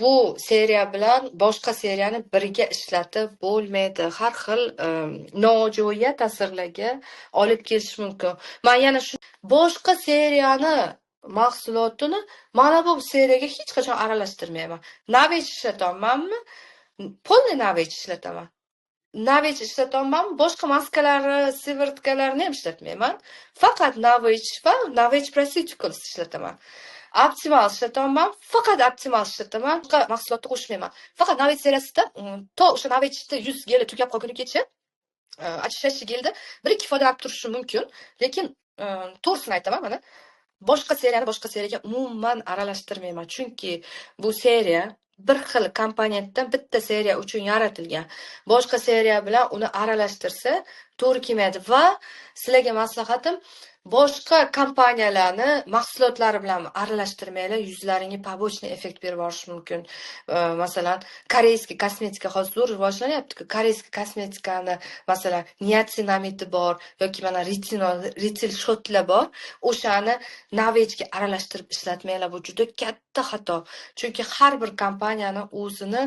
bu seriya bilan boshqa seriyani birga ishlatib bo'lmaydi. Har xil nojo'ya ta'sirlarga olib kelishi mumkin. Men yana shu boshqa seriyani mahsulotini mana bu seriyaga hech qachon aralashtirmayman. Navich ishlatyapmanmi? Polniy navich ishlataman. Navich ishlatyapmanmi? Boshqa maskalari, sivrtkalarni ham ishlatmayman. Faqat navich va navich Preceuticals ishlataman. Optimal ishlatyapman, faqat Optimal ishlataman. Boshqa mahsulotni qo'shmayman. Faqat navich seriyasida to o'sha navichni 100 geli tugab qolgunigacha очищающий gelni 1-2 foydalanib turishim mumkin, lekin to'g'risini aytaman, mana boshqa seriyani boshqa seriyaga umuman aralashtirmayman, chunki bu seriya bir xil komponentdan bitta seriya uchun yaratilgan. Boshqa seriya bilan uni aralashtirsa to'g'ri kelmaydi va sizlarga maslahatim, boshqa kompaniyalarni mahsulotlari bilan aralashtirmanglar, yuzlaringga побочный effekt berib yuborishi mumkin. Masalan, koreyskiy kosmetika hozir zo'r rivojlanyapti-ku. Koreyskiy kosmetikani, masalan, niasinamidi bor yoki mana ritil shotlar bor. O'shani navichga aralashtirib ishlatmanglar. Bu juda katta xato. Chunki har bir kompaniyani o'zini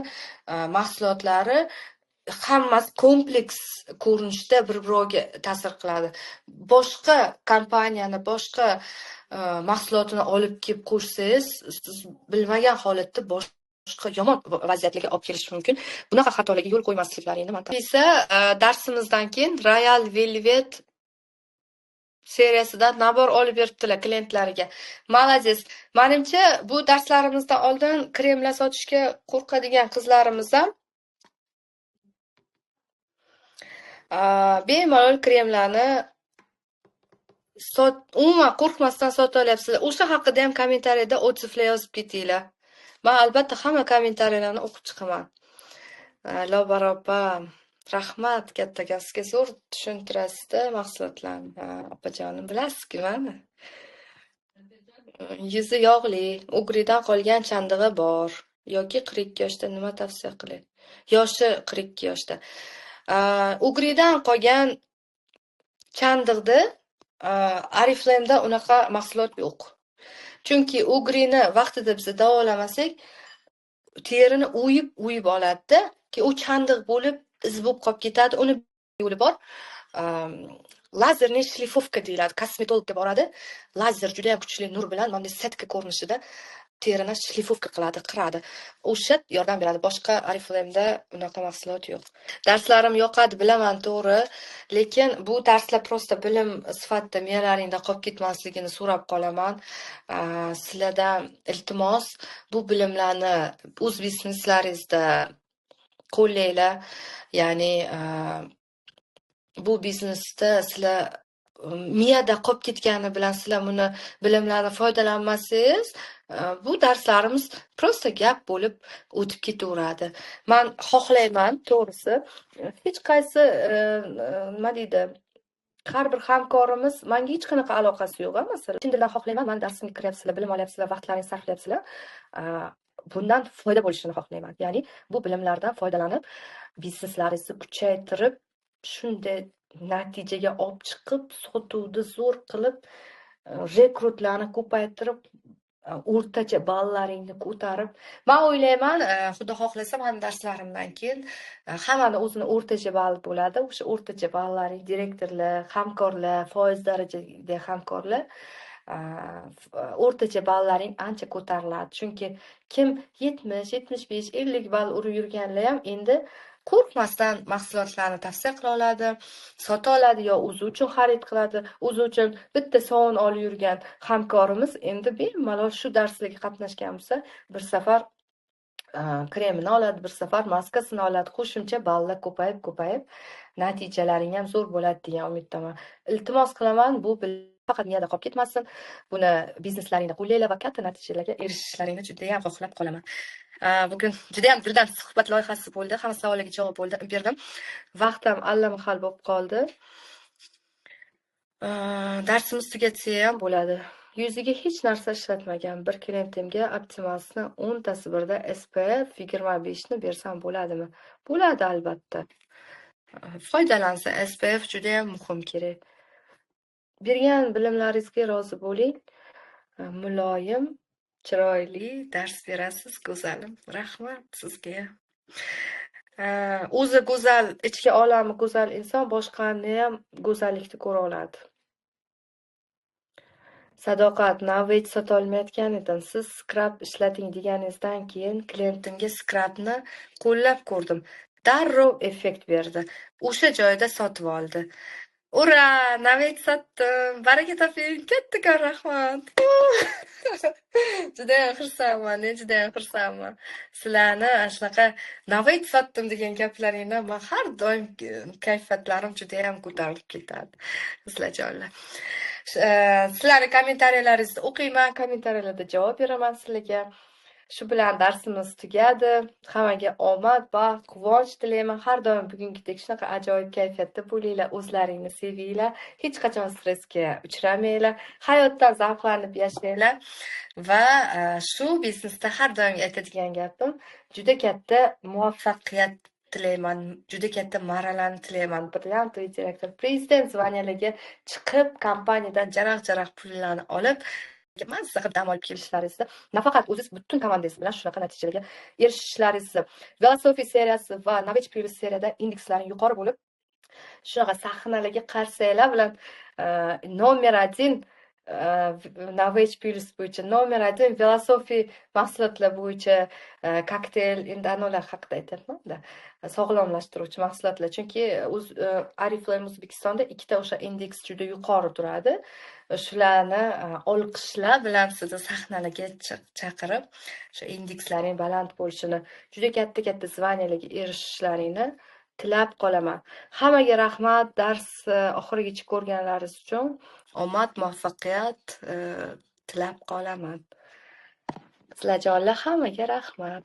mahsulotlari hammasi kompleks ko'rinishda bir-biriga ta'sir qiladi. Boshqa kompaniyani, boshqa mahsulotini olib kelib qo'shsangiz, siz bilmagan holatda boshqa yomon vaziyatlarga olib kelishi mumkin. Bunaqa xatolarga yo'l qo'ymasliklaringni man esa darsimizdan keyin Royal Velvet seriyasidan nabor olib beribdilar klientlariga. Молодец. Menimcha bu darslarimizdan oldin kremlar sotishga qo'rqadigan qizlarimiz ham bemalol kremlarni umuman qo'rqmasdan sota olyapsizlar. O'sha haqida ham kommentariyada otsiflar yozib ketinglar. Men albatta hamma kommentariyalarni o'qib chiqaman. Lobar opa, rahmat, katta sizga zo'r tushuntirasizda mahsulotlarni. Opajonim, bilasiz-ku mani. Yuzi yog'li, ugridan qolgan chandig'i bor yoki 42 yoshda nima tavsiya qiling? Yoshi 42 yoshda. Ugridan qolgan chandiqda Oriflame'da unaqa mahsulot yo'q. Chunki ugrini vaqtida biz davolamasak, terini o'yib oladi-da, ki u chandiq bo'lib, iz bo'lib qolib ketadi. Uni yo'li bor. Lazerniy shlifovka deyiladi. Kosmetologga boradi. Lazer juda ham kuchli nur bilan mana setka ko'rinishida terini shlifovka qiladi, qiradi. O'sha yordam beradi. Boshqa Oriflame'da unaqa mahsulot yo'q. Darslarim yoqadi, bilaman, to'g'ri, lekin bu darslar prosta bilim sifatida miyalaringda qolib ketmasligini so'rab qolaman. Sizlardan iltimos, bu bilimlarni o'z bizneslaringizda qo'llanglar. Ya'ni bu biznesda sizlar miyada qolib ketgani bilan sizlar buni bilimlarni foydalanmasangiz, bu darslarimiz prosta gap bo'lib o'tib ketaveradi. Men xohlayman, to'g'risi, hech qaysi nima deydi, har bir hamkorimiz menga hech qanaqa aloqasi yo'q, masalan, chin dildan xohlayman, men darsimga kiryapsizlar, bilim olyapsizlar, vaqtlaringizni sarflayapsizlar. Bundan foyda bo'lishini xohlayman. Ya'ni bu bilimlardan foydalanib, bizneslaringizni kuchaytirib, shunday natijaga olib chiqib, sotuvni zo'r qilib, rekrutlarni ko'paytirib, o'rtacha ballaringni ko'tarib, men o'ylayman, xudo xohlasa, men darslarimdan keyin hammani o'zini o'rtacha balli bo'ladi. O'sha o'rtacha ballaring, direktorlar, hamkorlar, foiz darajadagi hamkorlar o'rtacha ballaring ancha ko'tariladi. Chunki kim 70, 75, 50 ball urib yurganlar ham endi qo'rqmasdan mahsulotlarni tavsiya qila oladi, sota oladi yo o'zi uchun xarid qiladi. O'zi uchun bitta sovun olib yurgan hamkorimiz endi bemalol shu darslarga qatnashgan bo'lsa, bir safar kremini oladi, bir safar maskasini oladi. Qo'shimcha ballar ko'payib, natijalaring ham zo'r bo'ladi degan umiddaman. Iltimos qilaman, bu faqat miyada qolib ketmasin. Buni bizneslaringda qo'llanglar va katta natijalarga erishishlaringni juda ham xohlab qolaman. Bugun juda ham dildan suhbat loyihasi bo'ldi. Hamma savollarga javob berdim. Vaqt ham allamahal bo'lib qoldi. Darsimiz tugatsa ham bo'ladi. Yuziga hech narsa ishlatmagan bir klientimga Optimasni 10 tasi birda SPF 25 ni bersam bo'ladimi? Bo'ladi albatta. Foydalansa, SPF juda ham muhim, kerak. Bergan bilimlaringizga rozi bo'ling. Muloyim, chiroyli dars berasiz, go'zalim. Rahmat sizga. O'zi go'zal, ichki olami go'zal inson boshqani ham go'zallikni ko'ra oladi. Sadoqat, Navvet sotolmayotgan edim. Siz skrab ishlating deganingizdan keyin klientimga skrabni qo'llab ko'rdim. Darrov effekt berdi. O'sha joyda sotib oldi. Ura, Navvet sotdim. Baraka toping. Kattakon rahmat. Juda ham xursandman. Sizlarni shunaqa Navvet sotdim degan gaplaringdan men har doim kayfiyatlarim juda ham ko'tarilib ketadi. Sizlarjonlar. Sizlarni kommentariyallaringizni o'qiyman, kommentariyalarda javob beraman sizlarga. Shu bilan darsimiz tugadi. Hammaga omad, baxt, quvonch tilayman. Har doim bugungidek shunaqa ajoyib kayfiyatda bo'linglar, o'zlaringni sevinglar, hech qachon stressga uchramanglar, hayotdan zavqlanib yashanglar va shu biznesda har doim aytadigan gapim, juda katta muvaffaqiyat tilayman, juda katta marralarni tilayman. Brilliantli direktor, prezident zvaniyalarga chiqib, kompaniyadan jaraq-jaraq pullarni olib, mazza qilib dam olib kelishlaringizni, nafaqat o'zingiz, butun komandangiz bilan shunaqa natijalarga erishishlaringizni, Velosofi seriyasi va Navvet Plus seriyada indekslaring yuqori bo'lib, shunaqa sahnalarga qarsaklar bilan nomer 1 Navvet Plus bo'yicha, nomer 1 Velosofi mahsulotlar bo'yicha kokteyl, endi anolar haqida aytyapman-da, sog'lomlashtiruvchi mahsulotlar. Chunki Oriflame O'zbekistonda ikkita o'sha indeks juda yuqori turadi. Shularni olqishlar bilan sizni sahnalarga chaqirib, shu indekslaring baland bo'lishini, juda katta zvaniyalarga erishishlaringni tilab qolaman. Hammaga rahmat, dars oxirigacha ko'rganlaringiz uchun omad, muvaffaqiyat tilab qolaman. Sizlarjonlar, hammaga rahmat.